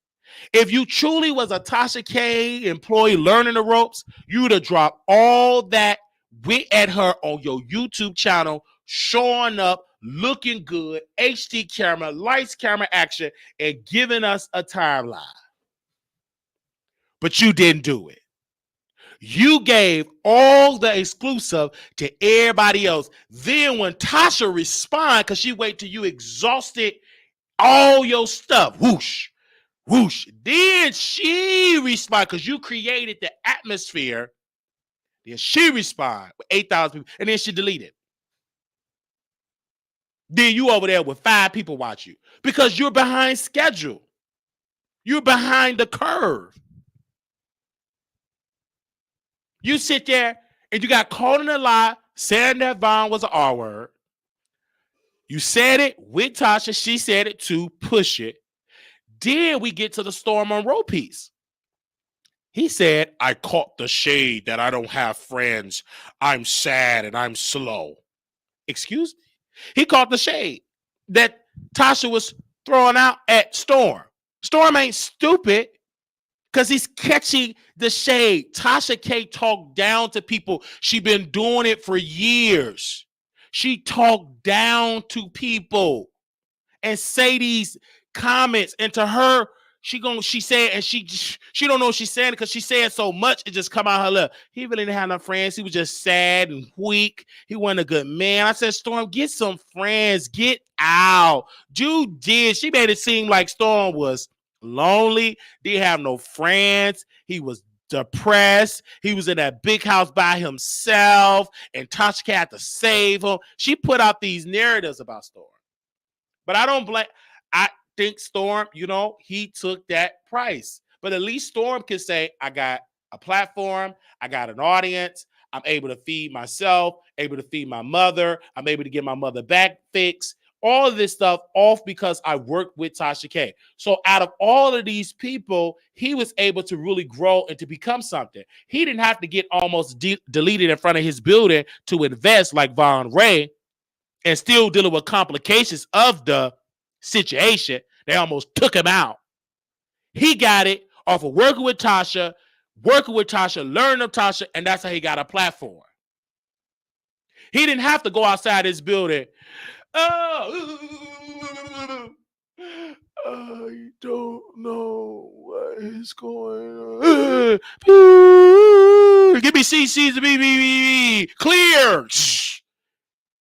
Speaker 1: If you truly was a Tasha K employee learning the ropes, you would have dropped all that wit at her on your YouTube channel, showing up, looking good, HD camera, lights, camera, action, and giving us a timeline. But you didn't do it. You gave all the exclusive to everybody else. Then when Tasha responded, because she wait till you exhausted all your stuff, whoosh. Whoosh. Then she responded because you created the atmosphere. Then she responded with 8,000 people. And then she deleted. Then you over there with 5 people watch you because you're behind schedule. You're behind the curve. You sit there and you got caught in a lie saying that Vaughn was an R word. You said it with Tasha. She said it to push it. Then we get to the Storm Monroe piece. He said, I caught the shade that I don't have friends. I'm sad and I'm slow. Excuse me? He caught the shade that Tasha was throwing out at Storm. Storm ain't stupid because he's catching the shade. Tasha K talked down to people. She been doing it for years. She talked down to people and say these comments, and to her, she said, and she don't know what she's saying because she said so much it just come out her lip. He really didn't have no friends. He was just sad and weak. He wasn't a good man. I said, Storm, get some friends. Get out. Jude did. She made it seem like Storm was lonely. Didn't have no friends. He was depressed. He was in that big house by himself, and Tasha had to save him. She put out these narratives about Storm. But I don't blame. I think Storm, he took that price. But at least Storm can say, I got a platform. I got an audience. I'm able to feed myself, able to feed my mother. I'm able to get my mother back fixed. All of this stuff off because I worked with Tasha K. So out of all of these people, he was able to really grow and to become something. He didn't have to get almost deleted in front of his building to invest like Von Ray, and still dealing with complications of the situation. They almost took him out. He got it off of working with Tasha, learning of Tasha, and that's how he got a platform. He didn't have to go outside his building. Oh, I don't know what is going on. Give me CC's to clear.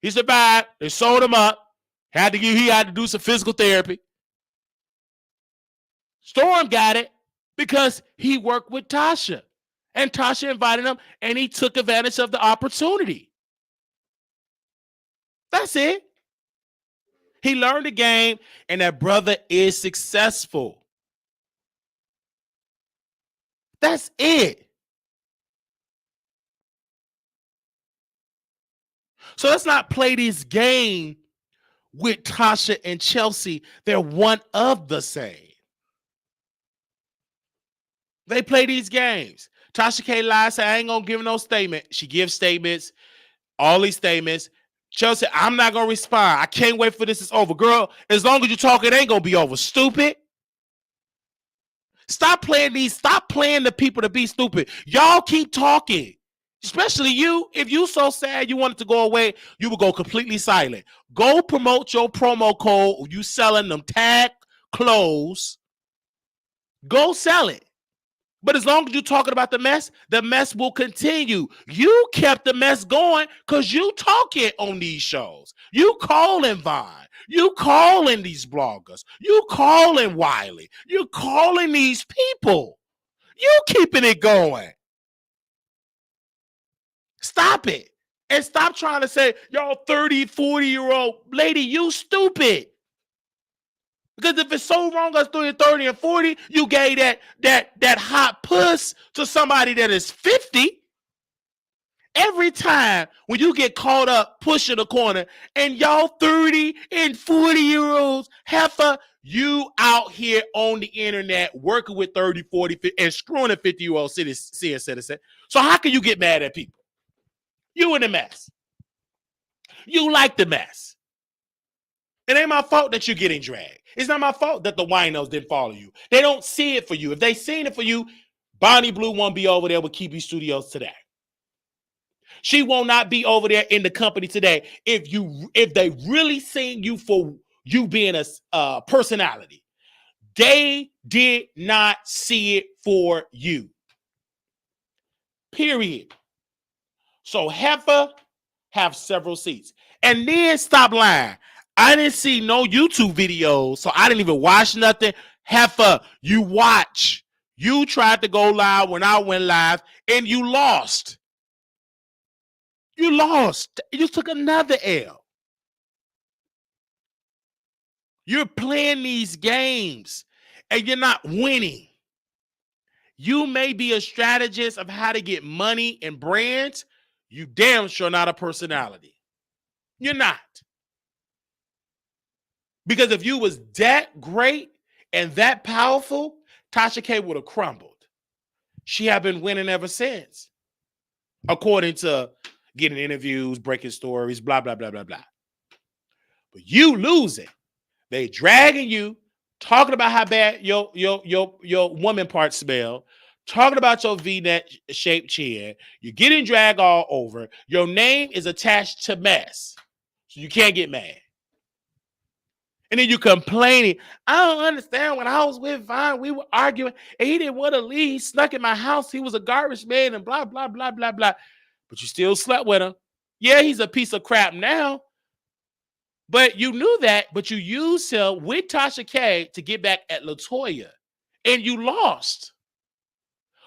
Speaker 1: He survived. They sold him up. He had to do some physical therapy. Storm got it because he worked with Tasha. And Tasha invited him, and he took advantage of the opportunity. That's it. He learned the game, and that brother is successful. That's it. So let's not play this game with Tasha and Chelsea. They're one of the same. They play these games. Tasha K lies, say, I ain't going to give no statement. She gives statements, all these statements. Chelsea, I'm not going to respond. I can't wait for this is over. Girl, as long as you talk, it ain't going to be over. Stupid. Stop playing the people to be stupid. Y'all keep talking. Especially you. If you so sad you wanted to go away, you would go completely silent. Go promote your promo code. You selling them tag clothes. Go sell it. But as long as you're talking about the mess will continue. You kept the mess going because you talking on these shows. You calling Vine. You calling these bloggers. You calling Wiley. You calling these people. You keeping it going. Stop it. And stop trying to say, y'all 30, 40-year-old lady, you stupid. Because if it's so wrong as 30 and 40, you gave that hot puss to somebody that is 50. Every time when you get caught up pushing the corner and y'all 30 and 40-year-olds, heifer, you out here on the internet working with 30, 40, 50, and screwing a 50-year-old citizen. So how can you get mad at people? You in the mess. You like the mess. It ain't my fault that you're getting dragged. It's not my fault that the winos didn't follow you. They don't see it for you. If they seen it for you, Bonnie Blue won't be over there with Kibi Studios today. She will not be over there in the company today if they really seen you for you being a personality. They did not see it for you. Period. So heifer have several seats. And then stop lying. I didn't see no YouTube videos, so I didn't even watch nothing. Heifer, you watch. You tried to go live when I went live, and you lost. You lost. You took another L. You're playing these games, and you're not winning. You may be a strategist of how to get money and brands. You damn sure not a personality. You're not. Because if you was that great and that powerful, Tasha K would have crumbled. She have been winning ever since, according to getting interviews, breaking stories, blah, blah, blah, blah, blah. But you losing. They dragging you, talking about how bad your woman parts smell, talking about your V-neck shaped chin. You're getting dragged all over. Your name is attached to mess. So you can't get mad. And then you complaining. I don't understand. When I was with Vine, we were arguing, and he didn't want to leave. He snuck in my house. He was a garbage man, and blah, blah, blah, blah, blah. But you still slept with him. Yeah, he's a piece of crap now. But you knew that, but you used him with Tasha K to get back at LaToya. And you lost.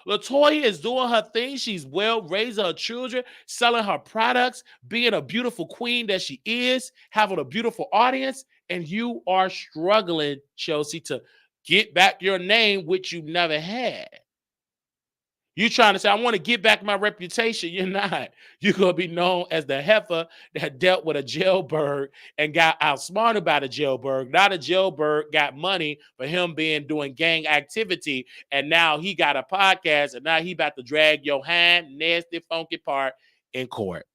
Speaker 1: LaToya is doing her thing. She's well raising her children, selling her products, being a beautiful queen that she is, having a beautiful audience. And you are struggling, Chelsea, to get back your name, which you never had. You trying to say, I want to get back my reputation. You're not. You're going to be known as the heifer that dealt with a jailbird and got outsmarted by the jailbird. Now the jailbird got money for him doing gang activity, and now he got a podcast, and now he about to drag your hand, nasty, funky part in court.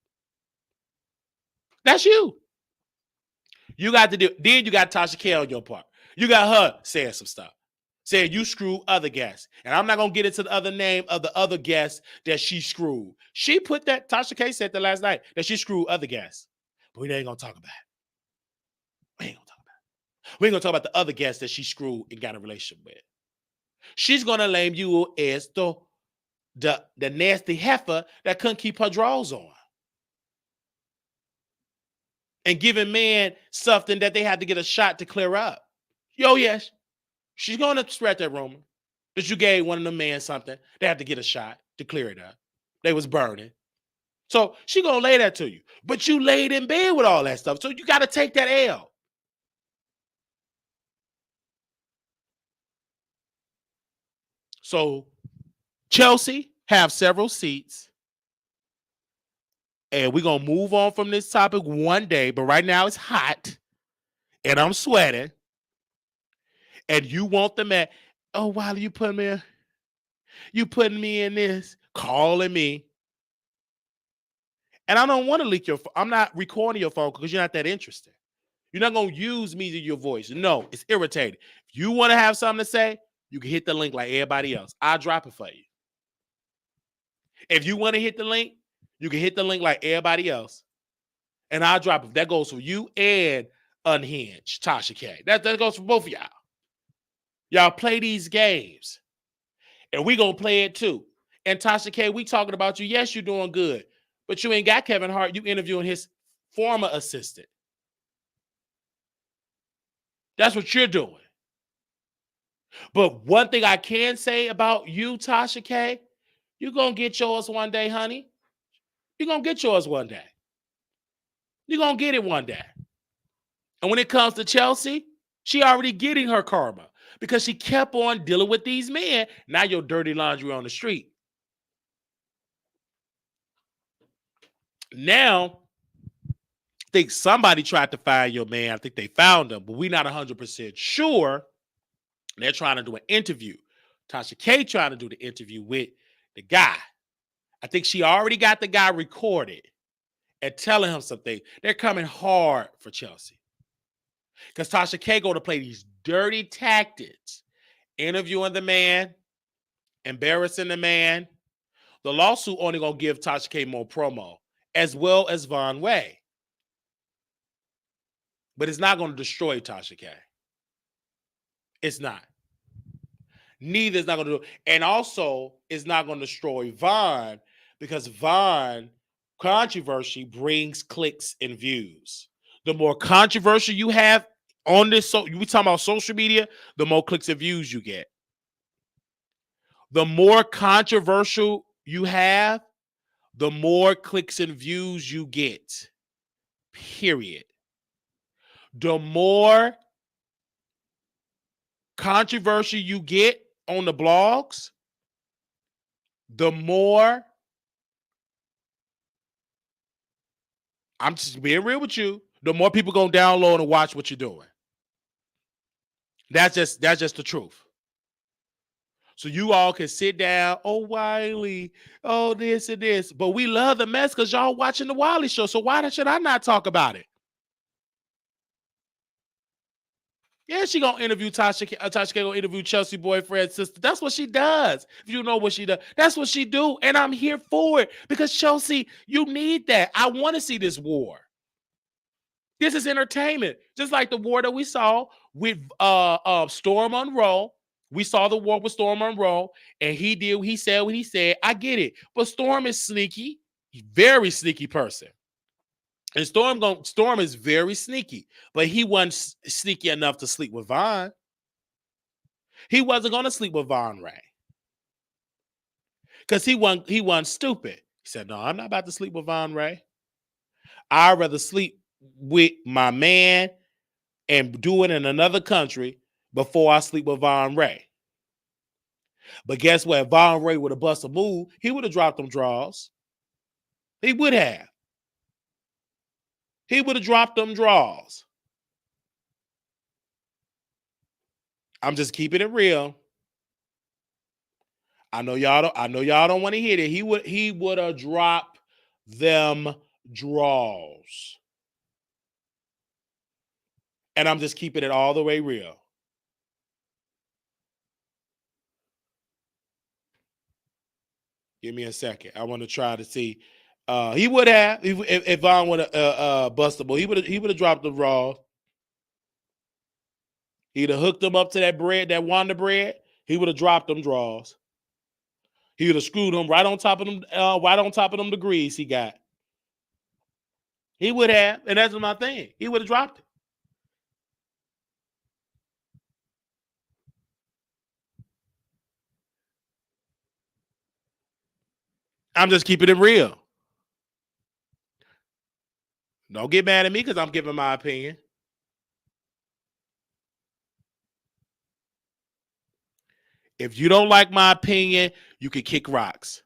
Speaker 1: That's you. You got to do. Then you got Tasha K on your part. You got her saying some stuff. Saying you screw other guests. And I'm not going to get into the other name of the other guests that she screwed. She put that, Tasha K said that last night, that she screwed other guests. But we ain't going to talk about it. We ain't going to talk about it. We ain't going to talk about the other guests that she screwed and got a relationship with. She's going to name you as the nasty heifer that couldn't keep her drawers on. And giving men something that they had to get a shot to clear up. Yo, yes. She's going to spread that rumor that you gave one of the men something. They had to get a shot to clear it up. They was burning. So she going to lay that to you. But you laid in bed with all that stuff. So you got to take that L. So Chelsea have several seats. And we're going to move on from this topic one day. But right now it's hot. And I'm sweating. And you want the man. Oh, Wiley, you putting me in this, calling me. And I don't want to leak your phone. I'm not recording your phone because you're not that interested. You're not going to use me to your voice. No, it's irritating. If you want to have something to say, you can hit the link like everybody else. I'll drop it for you. If you want to hit the link, you can hit the link like everybody else. And I'll drop it. That goes for you and Unhinged, Tasha K. That goes for both of y'all. Y'all play these games. And we going to play it too. And Tasha K, we talking about you. Yes, you're doing good. But you ain't got Kevin Hart. You interviewing his former assistant. That's what you're doing. But one thing I can say about you, Tasha K, you're going to get yours one day, honey. You're going to get yours one day. You're going to get it one day. And when it comes to Chelsea, she already getting her karma because she kept on dealing with these men. Now your dirty laundry on the street. Now, I think somebody tried to find your man. I think they found him, but we're not 100% sure. They're trying to do an interview. Tasha K trying to do the interview with the guy. I think she already got the guy recorded and telling him something. They're coming hard for Chelsea. Because Tasha K going to play these dirty tactics. Interviewing the man, embarrassing the man. The lawsuit only going to give Tasha K more promo, as well as Von Way. But it's not going to destroy Tasha K. It's not. Neither is not going to do it. And also, it's not going to destroy Von because Von controversy brings clicks and views. The more controversy you have on this, so we talking about social media, the more clicks and views you get. The more controversial you have, the more clicks and views you get. Period. The more controversy you get on the blogs, the more, I'm just being real with you, the more people gonna download and watch what you're doing. That's just the truth. So you all can sit down, oh, Wiley, oh, this and this. But we love the mess because y'all watching the Wiley show. So why should I not talk about it? Yeah, she gonna interview Tasha. Tasha gonna interview Chelsea boyfriend's sister. That's what she does. If you know what she does, that's what she do. And I'm here for it because Chelsea, you need that. I want to see this war. This is entertainment, just like the war that we saw with Storm Monroe. We saw the war with Storm Monroe, and he said what he said. I get it, but Storm is sneaky, very sneaky person. And Storm is very sneaky, but he wasn't sneaky enough to sleep with Von. He wasn't going to sleep with Von Ray because he wasn't stupid. He said, "No, I'm not about to sleep with Von Ray. I'd rather sleep with my man and do it in another country before I sleep with Von Ray." But guess what? If Von Ray would have bust a move, he would have dropped them draws. He would have. He would have dropped them draws. I'm just keeping it real. I know y'all don't want to hear it. He would have dropped them draws. And I'm just keeping it all the way real. Give me a second. I want to try to see. He would have if Von would have busted, he would have dropped the draws. He'd have hooked them up to that bread, that Wonder bread. He would have dropped them draws. He would have screwed them right on top of them degrees he got. He would have, and that's my thing. He would have dropped it. I'm just keeping it real. Don't get mad at me because I'm giving my opinion. If you don't like my opinion, you can kick rocks.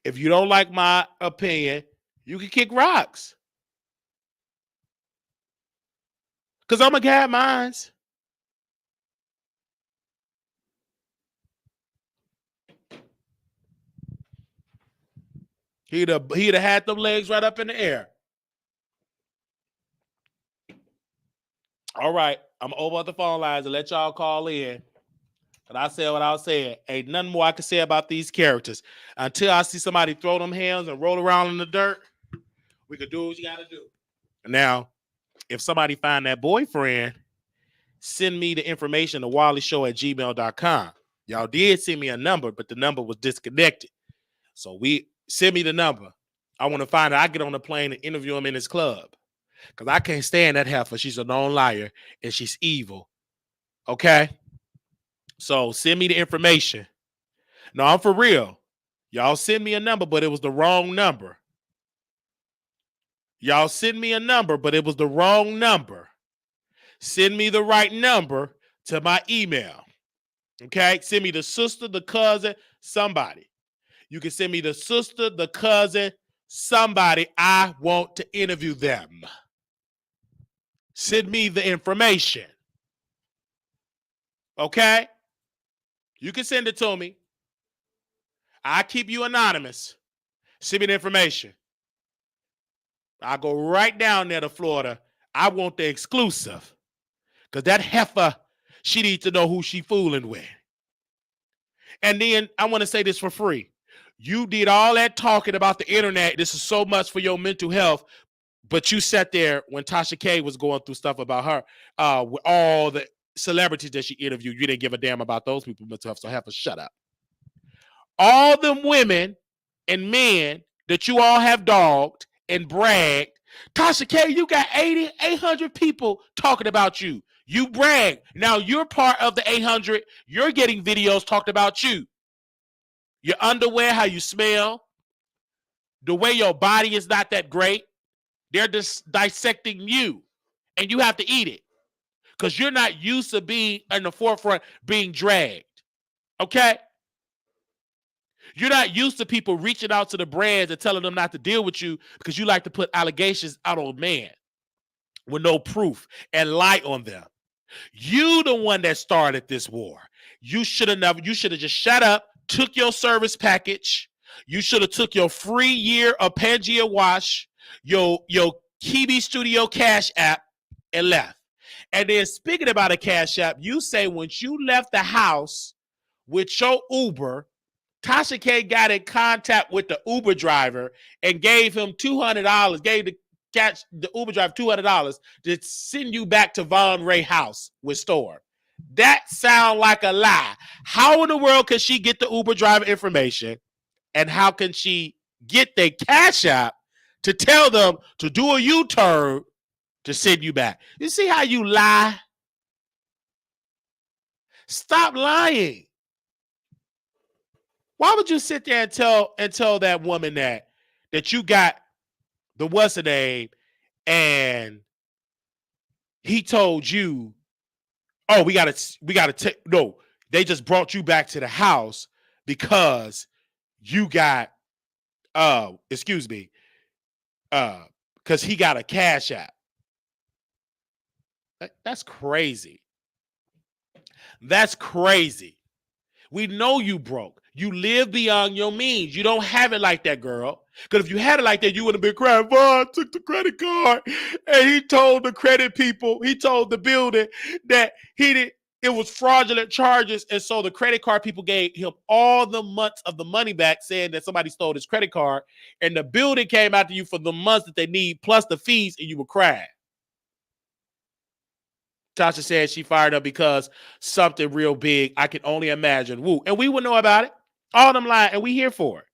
Speaker 1: If you don't like my opinion, you can kick rocks. Because I'm going to have mine. He'd have had them legs right up in the air. All right. I'm over at the phone lines to let y'all call in. But I said what I was saying. Ain't nothing more I can say about these characters. Until I see somebody throw them hands and roll around in the dirt, we could do what you got to do. Now, if somebody find that boyfriend, send me the information to WileyShow@gmail.com. Y'all did send me a number, but the number was disconnected. So send me the number. I want to find out. I get on the plane and interview him in his club. Because I can't stand that heifer. She's a known liar and she's evil. Okay? So send me the information. No, I'm for real. Y'all send me a number, but it was the wrong number. Y'all send me a number, but it was the wrong number. Send me the right number to my email. Okay? Send me the sister, the cousin, somebody. You can send me the sister, the cousin, somebody. I want to interview them. Send me the information. Okay? You can send it to me. I keep you anonymous. Send me the information. I'll go right down there to Florida. I want the exclusive. Because that heifer, she needs to know who she fooling with. And then I want to say this for free. You did all that talking about the internet. This is so much for your mental health. But you sat there when Tasha K was going through stuff about her, with all the celebrities that she interviewed. You didn't give a damn about those people's mental health. So heifer, shut up. All them women and men that you all have dogged and bragged. Tasha K, you got 800 people talking about you. You brag. Now you're part of the 800. You're getting videos talked about you. Your underwear, how you smell, the way your body is not that great. They're just dissecting you, and you have to eat it because you're not used to being in the forefront, being dragged. Okay?
Speaker 2: You're not used to people reaching out to the brands and telling them not to deal with you because you like to put allegations out on man with no proof and lie on them. You the one that started this war. You should have just shut up, took your service package. You should have took your free year of Pangea Wash, your Kiwi Studio Cash App, and left. And then speaking about a Cash App, you say once you left the house with your Uber, Tasha K got in contact with the Uber driver and gave him $200, gave the Uber driver $200 to send you back to Von Ray house with Storm. That sound like a lie. How in the world can she get the Uber driver information? And how can she get their Cash App to tell them to do a U-turn to send you back? You see how you lie? Stop lying. Why would you sit there and tell that woman that you got the what's her name and he told you, oh, we gotta take no, they just brought you back to the house because you got excuse me, because he got a Cash App. That's crazy. That's crazy. We know you broke. You live beyond your means. You don't have it like that, girl. Because if you had it like that, you would have been crying. Vaughn took the credit card and he told the credit people, he told the building that it was fraudulent charges. And so the credit card people gave him all the months of the money back, saying that somebody stole his credit card. And the building came after you for the months that they need, plus the fees, and you were crying. Tasha said she fired up because something real big. I can only imagine. Woo. And we would know about it. All them lying, and we here for it.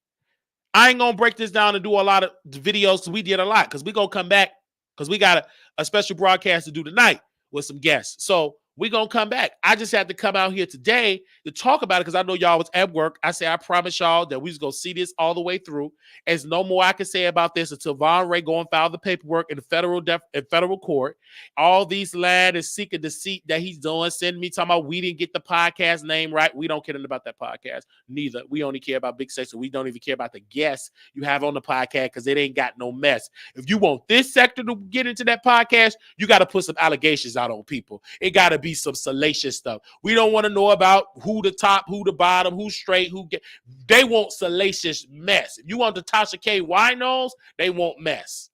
Speaker 2: I ain't gonna break this down and do a lot of videos because we did a lot. Because we gonna come back because we got a special broadcast to do tonight with some guests. So we gonna come back. I just had to come out here today to talk about it because I know y'all was at work. I say I promise y'all that we just gonna see this all the way through. There's no more I can say about this until Von Ray go and file the paperwork in the federal court. All these land and seeking deceit that he's doing, sending me talking about we didn't get the podcast name right. We don't care about that podcast. Neither. We only care about Big Sector. We don't even care about the guests you have on the podcast because it ain't got no mess. If you want this sector to get into that podcast, you got to put some allegations out on people. It got to be some salacious stuff. We don't want to know about who the top, who the bottom, who's straight, who get. They want salacious mess. If you want the Tasha K winos, they want mess.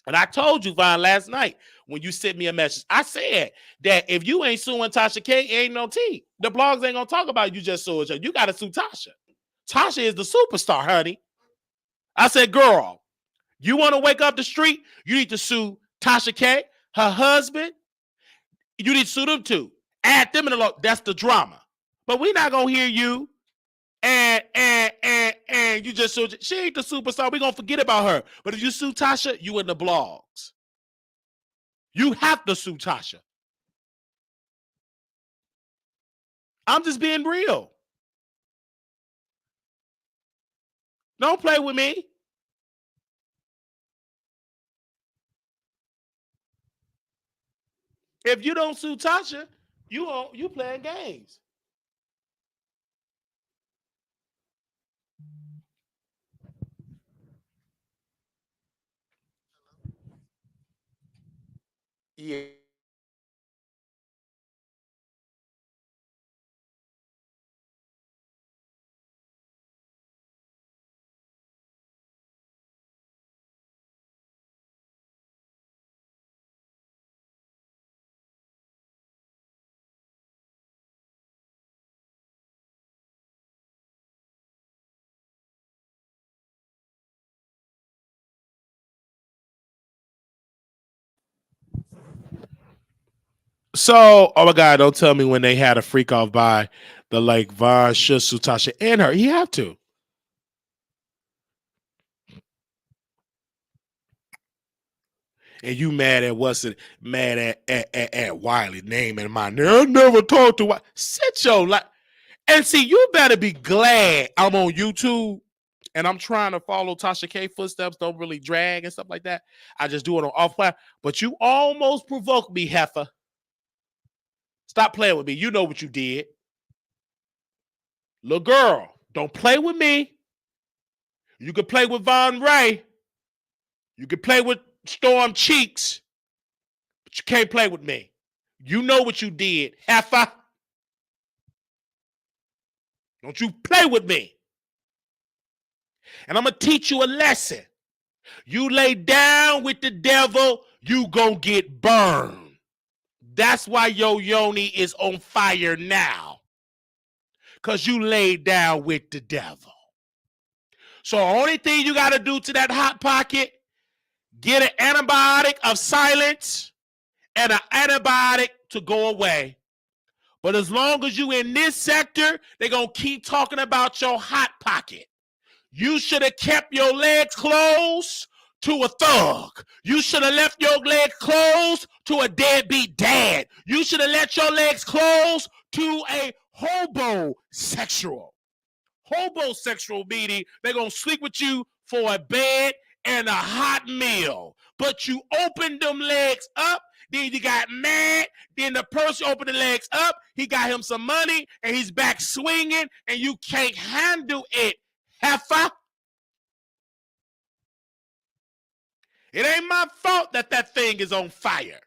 Speaker 2: And I told you, Vaughn, last night when you sent me a message, I said that if you ain't suing Tasha K, ain't no tea. The blogs ain't gonna talk about you just suing her. You gotta sue Tasha. Tasha is the superstar, honey. I said, girl, you want to wake up the street? You need to sue Tasha K, her husband. You need to sue them too. Add them in the law. That's the drama. But we're not gonna hear you. And you just sued. She ain't the superstar. We're gonna forget about her. But if you sue Tasha, you in the blogs. You have to sue Tasha. I'm just being real. Don't play with me. If you don't sue Tasha, you playing games. Yeah. So, oh my God, don't tell me when they had a freak off by the like Von should sue Tasha and her. He have to. And you mad at what's it? Mad at Wiley naming my name. I never talked to Wiley. Sit your life. And see, you better be glad I'm on YouTube and I'm trying to follow Tasha K footsteps. Don't really drag and stuff like that. I just do it on off platform. But you almost provoked me, heifer. Stop playing with me. You know what you did. Little girl, Don't play with me. You can play with Von Ray. You can play with Storm Cheeks, but you can't play with me. You know what you did, heifer. Don't you play with me. And I'm going to teach you a lesson. You lay down with the devil, you gonna get burned. That's why your yoni is on fire now. Because you laid down with the devil. So the only thing you got to do to that hot pocket, get an antibiotic of silence and an antibiotic to go away. But as long as you in this sector, they're going to keep talking about your hot pocket. You should have kept your legs closed to a thug. You should have left your legs closed to a deadbeat dad. You should have let your legs closed to a hobosexual. Hobosexual meaning they're going to sleep with you for a bed and a hot meal. But you opened them legs up, then you got mad, then the person opened the legs up, he got him some money, and he's back swinging, and you can't handle it, heifer. It ain't my fault that that thing is on fire.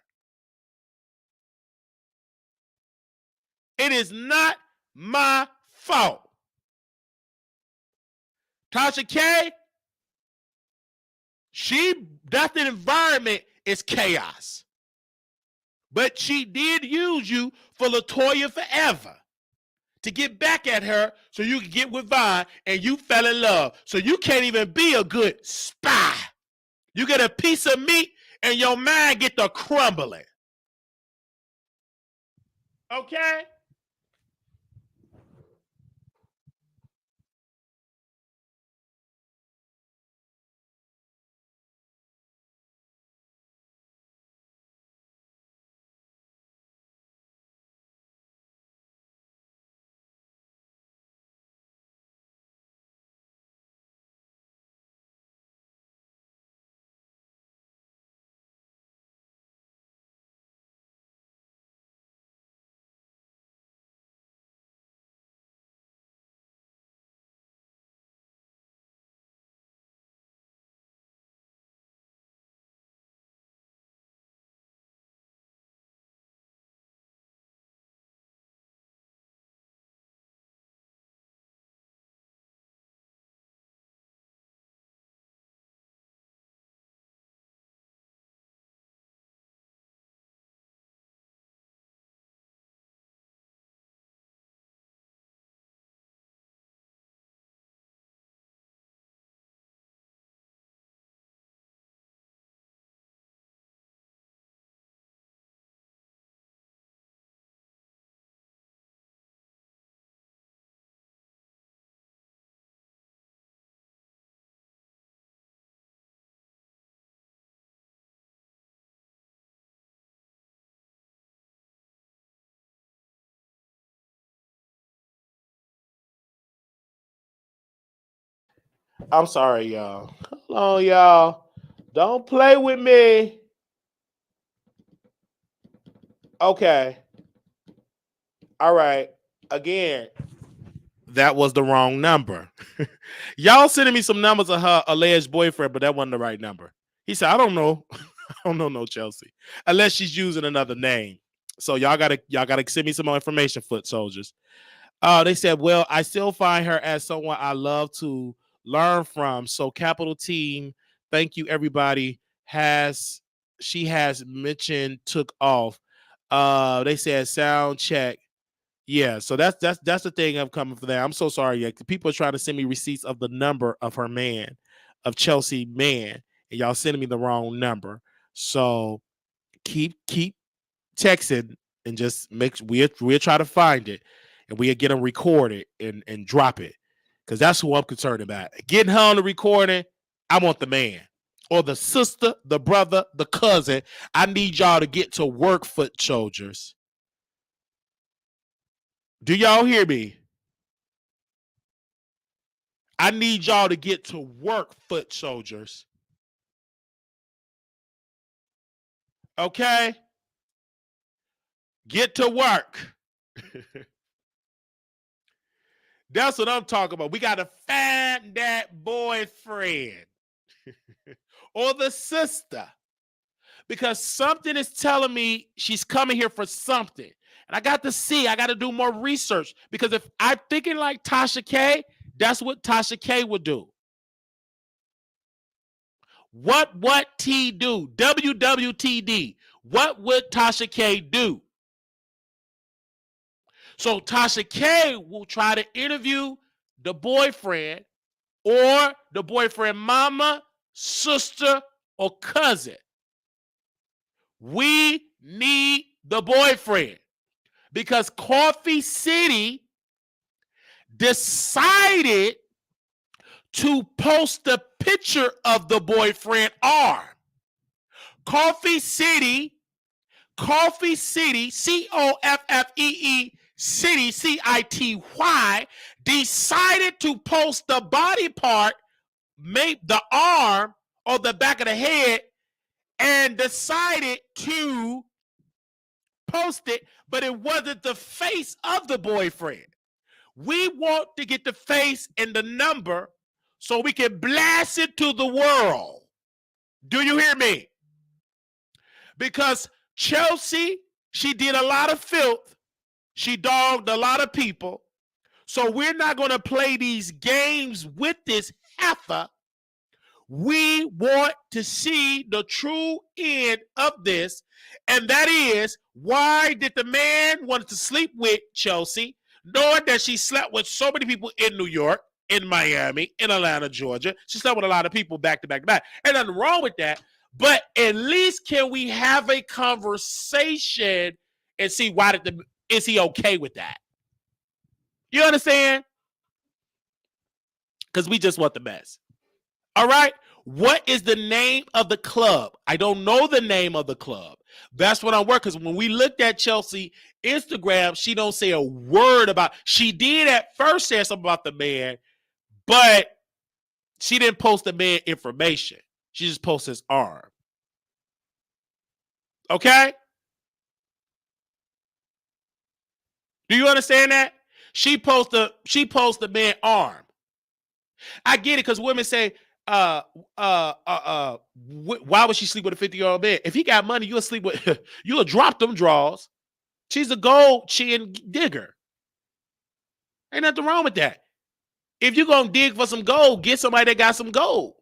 Speaker 2: It is not my fault. Tasha K, that environment is chaos. But she did use you for LaToya Forever to get back at her so you could get with Vine, and you fell in love. So you can't even be a good spy. You get a piece of meat and your mind get to crumbling. Okay? I'm sorry, y'all. Hold on, y'all. Don't play with me. Okay. All right. Again, that was the wrong number. Y'all sending me some numbers of her alleged boyfriend, but that wasn't the right number. He said, I don't know. I don't know no Chelsea. Unless she's using another name. So y'all gotta send me some more information, foot soldiers. They said, well, I still find her as someone I love to learn from. So capital team, thank you everybody. She has mentioned took off. They said sound check. Yeah, so that's the thing I'm coming for that. I'm so sorry. Yeah, people are trying to send me receipts of the number of her man, of Chelsea man, and y'all sending me the wrong number. So keep texting and just we'll try to find it, and we'll get them recorded and drop it, because that's who I'm concerned about. Getting her on the recording, I want the man or the sister, the brother, the cousin. I need y'all to get to work, foot soldiers. Do y'all hear me? I need y'all to get to work, foot soldiers. Okay? Get to work. That's what I'm talking about. We got to find that boyfriend or the sister because something is telling me she's coming here for something. And I got to do more research because if I'm thinking like Tasha K, that's what Tasha K would do. What T do? WWTD. What would Tasha K do? So Tasha K will try to interview the boyfriend or the boyfriend mama, sister, or cousin. We need the boyfriend because Coffee City decided to post a picture of the boyfriend arm. Coffee City, COFFEE City, CITY, decided to post the body part, made the arm or the back of the head, and decided to post it, but it wasn't the face of the boyfriend. We want to get the face and the number so we can blast it to the world. Do you hear me? Because Chelsea, she did a lot of filth. She dogged a lot of people. So we're not going to play these games with this heifer. We want to see the true end of this. And that is, why did the man want to sleep with Chelsea, knowing that she slept with so many people in New York, in Miami, in Atlanta, Georgia? She slept with a lot of people back to back to back. Ain't nothing wrong with that. But at least can we have a conversation and see is he okay with that? You understand? Because we just want the best. All right. What is the name of the club? I don't know the name of the club. That's what I'm working. Because when we looked at Chelsea Instagram, she don't say a word about. She did at first say something about the man, but she didn't post the man information. She just posted his arm. Okay. Do you understand that? She posted the man arm. I get it because women say, why would she sleep with a 50-year-old man? If he got money, you'll sleep with, you'll drop them draws. She's a gold chin digger. Ain't nothing wrong with that. If you're going to dig for some gold, get somebody that got some gold.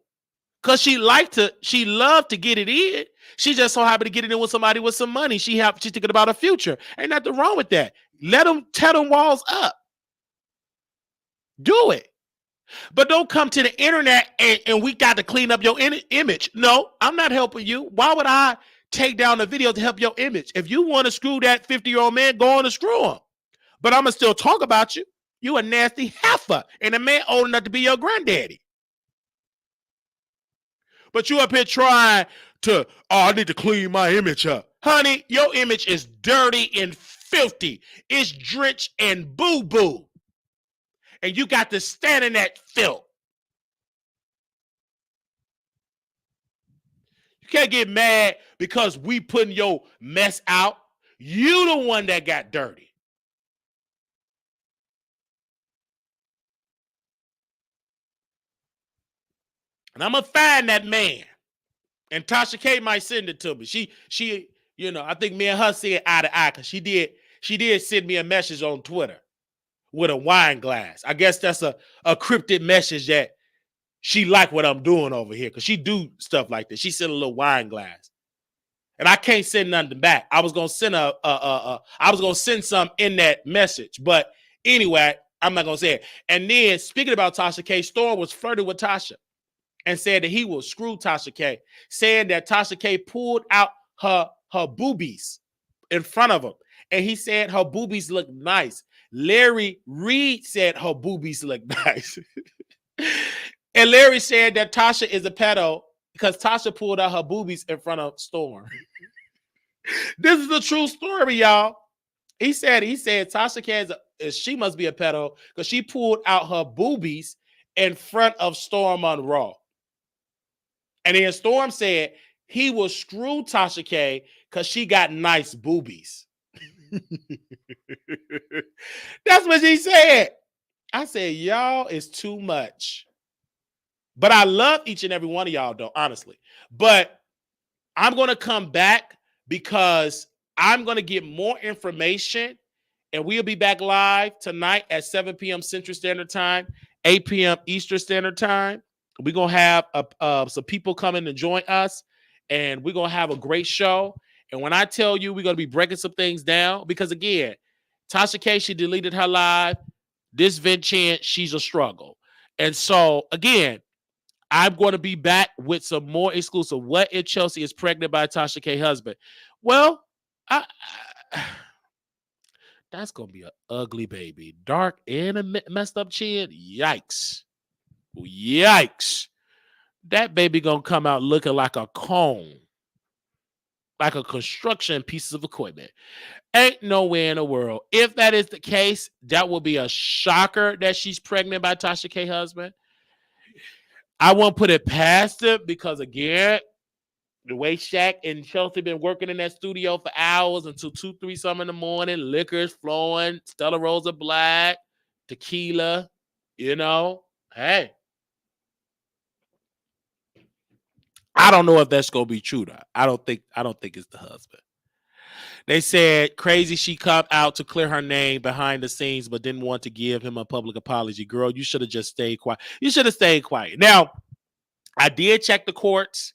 Speaker 2: Because she loved to get it in. She just so happened to get it in with somebody with some money. She's thinking about her future. Ain't nothing wrong with that. Let them tear them walls up. Do it. But don't come to the internet and we got to clean up your image. No, I'm not helping you. Why would I take down the video to help your image? If you want to screw that 50-year-old man, go on and screw him. But I'm going to still talk about you. You a nasty heifer and a man old enough to be your granddaddy. But you up here trying to, I need to clean my image up. Honey, your image is dirty and filthy. It's drenched in boo-boo. And you got to stand in that filth. You can't get mad because we putting your mess out. You the one that got dirty. And I'm going to find that man. And Tasha K might send it to me. She, I think me and her see it eye to eye because she did send me a message on Twitter with a wine glass. I guess that's a cryptic message that she like what I'm doing over here because she do stuff like this. She sent a little wine glass. And I can't send nothing back. I was going to send some in that message. But anyway, I'm not going to say it. And then speaking about Tasha K, Storm was flirting with Tasha and said that he will screw Tasha K, saying that Tasha K pulled out her boobies in front of him. And he said her boobies look nice. Larry Reed said her boobies look nice. And Larry said that Tasha is a pedo because Tasha pulled out her boobies in front of Storm. This is a true story, y'all. He said Tasha K she must be a pedo because she pulled out her boobies in front of Storm Monroe. And then Storm said he will screw Tasha K because she got nice boobies. That's what she said. I said, y'all is too much. But I love each and every one of y'all, though, honestly. But I'm going to come back because I'm going to get more information, and we'll be back live tonight at 7 p.m. Central Standard Time, 8 p.m. Eastern Standard Time. We're going to have some people coming to join us, and we're going to have a great show. And when I tell you we're going to be breaking some things down, because again, Tasha K, she deleted her live. This Vincent, she's a struggle. And so, again, I'm going to be back with some more exclusive. What if Chelsea is pregnant by Tasha K husband? Well, that's going to be an ugly baby. Dark and a messed up chin. Yikes. Yikes. That baby going to come out looking like a cone. Like a construction piece of equipment. Ain't nowhere in the world. If that is the case, that will be a shocker that she's pregnant by Tasha K husband. I won't put it past it because, again, the way Shaq and Chelsea been working in that studio for hours until 2, 3 some in the morning, liquor's flowing, Stella Rosa Black, tequila, hey. I don't know if that's gonna be true though. I don't think it's the husband. They said crazy she come out to clear her name behind the scenes, but didn't want to give him a public apology. Girl, you should have just stayed quiet. You should have stayed quiet. Now, I did check the courts.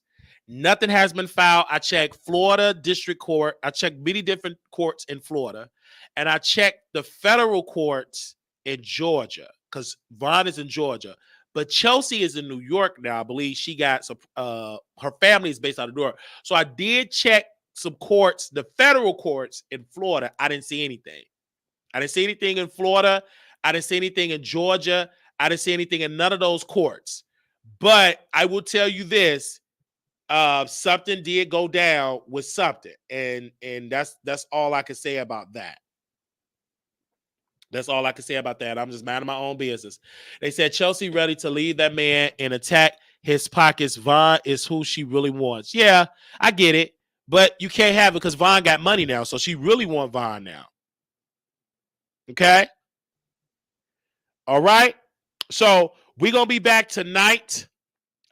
Speaker 2: Nothing has been filed. I checked Florida District Court. I checked many different courts in Florida. And I checked the federal courts in Georgia because Vaughn is in Georgia. But Chelsea is in New York now. I believe she got some, her family is based out of New York. So I did check some courts, the federal courts in Florida. I didn't see anything. I didn't see anything in Florida. I didn't see anything in Georgia. I didn't see anything in none of those courts. But I will tell you this, something did go down with something. And that's all I can say about that. That's all I can say about that. I'm just minding my own business. They said Chelsea ready to leave that man and attack his pockets. Vaughn is who she really wants. Yeah, I get it. But you can't have it because Vaughn got money now. So she really wants Vaughn now. Okay? All right? So we're going to be back tonight.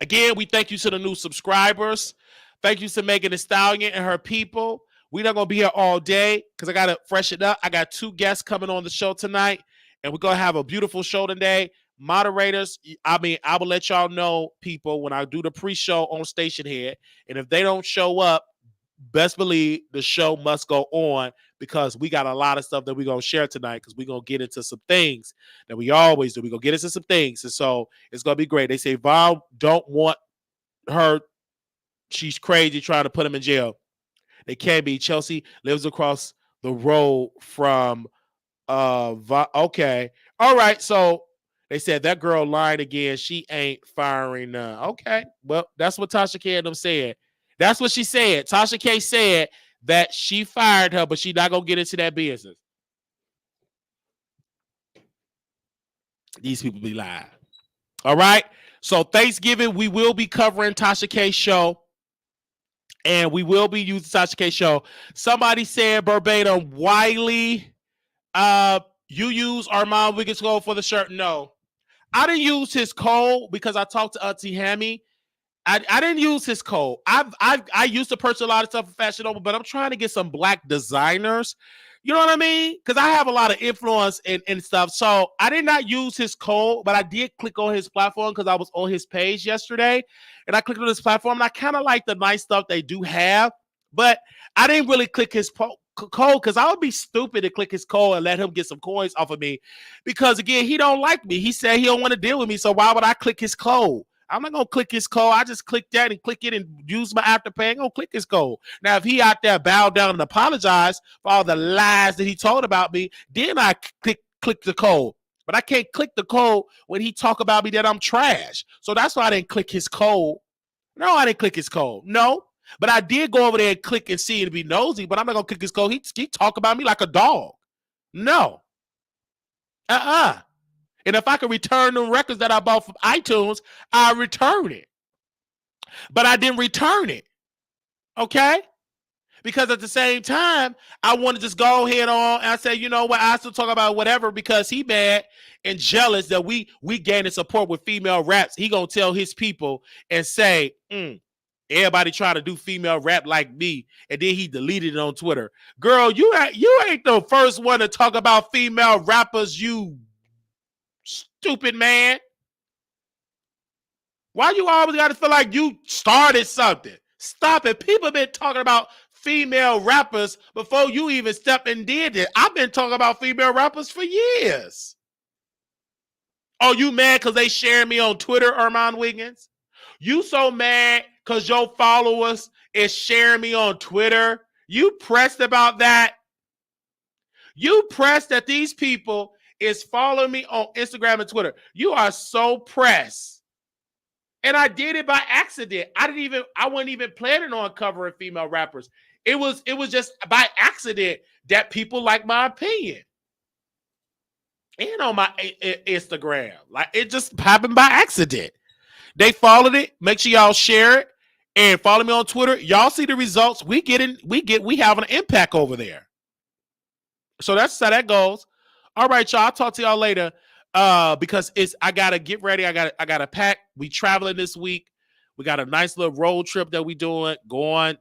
Speaker 2: Again, we thank you to the new subscribers. Thank you to Megan Thee Stallion and her people. We're not going to be here all day because I got to freshen up. I got 2 guests coming on the show tonight, and we're going to have a beautiful show today. Moderators, I will let y'all know, people, when I do the pre-show on Station Head, and if they don't show up, best believe the show must go on because we got a lot of stuff that we're going to share tonight because we're going to get into some things that we always do. We're going to get into some things, and so it's going to be great. They say Vaughn don't want her. She's crazy trying to put him in jail. They can't be. Chelsea lives across the road from okay. All right. So they said that girl lied again. She ain't firing none. Okay. Well, that's what Tasha K and them said. That's what she said. Tasha K said that she fired her, but she's not gonna get into that business. These people be lying. All right. So Thanksgiving, we will be covering Tasha K's show. And we will be using Tasha K show. Somebody said verbatim, Wiley, you use Armon Wiggins code for the shirt. No, I didn't use his code because I talked to Auntie Hammy. I didn't use his code. I used to purchase a lot of stuff for Fashion Nova, but I'm trying to get some black designers. You know what I mean? Because I have a lot of influence and stuff. So I did not use his code, but I did click on his platform because I was on his page yesterday. And I clicked on his platform, and I kind of like the nice stuff they do have. But I didn't really click his code because I would be stupid to click his code and let him get some coins off of me. Because, again, he don't like me. He said he don't want to deal with me. So why would I click his code? I'm not going to click his code. I just click that and click it and use my Afterpay. I'm going to click his code. Now, if he out there bowed down and apologize for all the lies that he told about me, then I click the code. But I can't click the code when he talk about me that I'm trash. So that's why I didn't click his code. No, I didn't click his code. No. But I did go over there and click and see and be nosy, but I'm not going to click his code. He talk about me like a dog. No. And if I could return the records that I bought from iTunes, I return it. But I didn't return it. Okay? Because at the same time, I want to just go ahead on and I say, you know what, I still talk about whatever because he mad and jealous that we gaining support with female raps. He gonna tell his people and say, everybody trying to do female rap like me, and then he deleted it on Twitter. Girl, you ain't the first one to talk about female rappers, you stupid man. Why you always got to feel like you started something? Stop it. People been talking about female rappers before you even stepped and did it. I've been talking about female rappers for years. Oh, you mad because they share me on Twitter, Armon Wiggins? You so mad because your followers is sharing me on Twitter? You pressed about that? You pressed that these people is following me on Instagram and Twitter. You are so pressed. And I did it by accident. I wasn't even planning on covering female rappers. It was just by accident that people like my opinion. And on my Instagram. Like, it just happened by accident. They followed it. Make sure y'all share it and follow me on Twitter. Y'all see the results. We having an impact over there. So that's how that goes. All right, y'all. I'll talk to y'all later. Because I gotta get ready. I gotta pack. We traveling this week. We got a nice little road trip that we doing. Going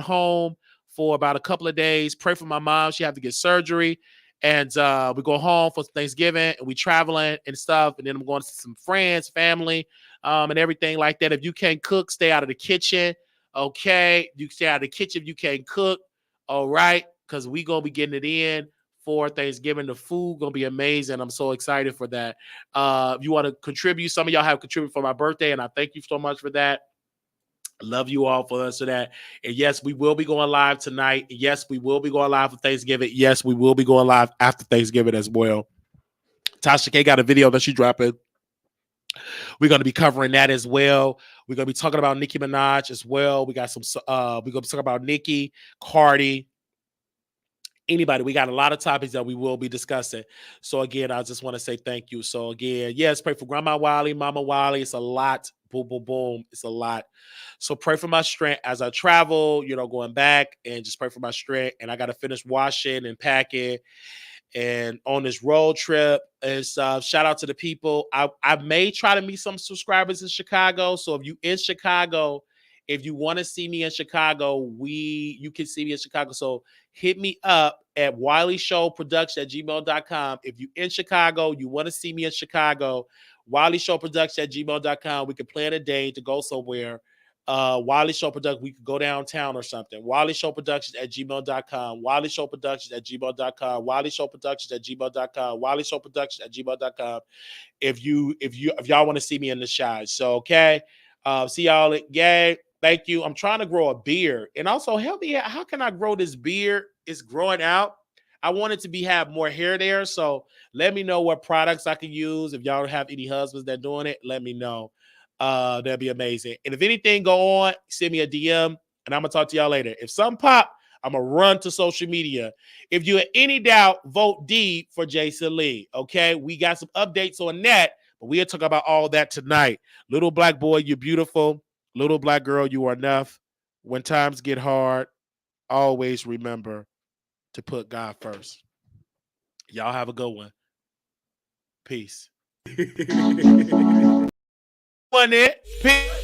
Speaker 2: home for about a couple of days. Pray for my mom. She had to get surgery. And we go home for Thanksgiving and we traveling and stuff. And then I'm going to see some friends, family, and everything like that. If you can't cook, stay out of the kitchen. Okay. You stay out of the kitchen if you can't cook. All right. Because we gonna be getting it in for Thanksgiving. The food gonna be amazing. I'm so excited for that. If you want to contribute, some of y'all have contributed for my birthday, and I thank you so much for that. I love you all for us for that. And yes, we will be going live tonight. Yes, we will be going live for Thanksgiving. Yes, we will be going live after Thanksgiving as well. Tasha K got a video that she dropping. We're going to be covering that as well. We're going to be talking about Nicki Minaj as well. We got some, we're going to be talking about Nicki, Cardi, anybody. We got a lot of topics that we will be discussing. So again, I just want to say thank you. So again, yes, pray for Grandma Wiley, Mama Wiley. It's a lot. Boom, boom, boom. It's a lot. So pray for my strength as I travel, going back, and just pray for my strength. And I got to finish washing and packing and on this road trip and stuff. Shout out to the people. I may try to meet some subscribers in Chicago. So if you in Chicago, if you want to see me in Chicago, you can see me in Chicago. So hit me up at WileyShowProduction@gmail.com. If you in Chicago, you want to see me in Chicago, WileyShowProduction@gmail.com. We can plan a day to go somewhere. Wiley Show Production, we could go downtown or something. WileyShowProductions@gmail.com. WileyShowProductions@gmail.com. WileyShowProductions@gmail.com. WileyShowProductions@gmail.com. If y'all want to see me in the shot. So okay. See y'all. Yay. Thank you. I'm trying to grow a beard. And also help me out. How can I grow this beard? It's growing out. I want it to have more hair there. So let me know what products I can use. If y'all have any husbands that doing it, let me know. That'd be amazing. And if anything go on, send me a DM and I'm gonna talk to y'all later. If some pop, I'm gonna run to social media. If you're in any doubt, vote D for Jason Lee. Okay, we got some updates on that, but we'll talk about all that tonight. Little black boy, you're beautiful. Little black girl, you are enough. When times get hard, always remember to put God first. Y'all have a good one. Peace. One it. Peace.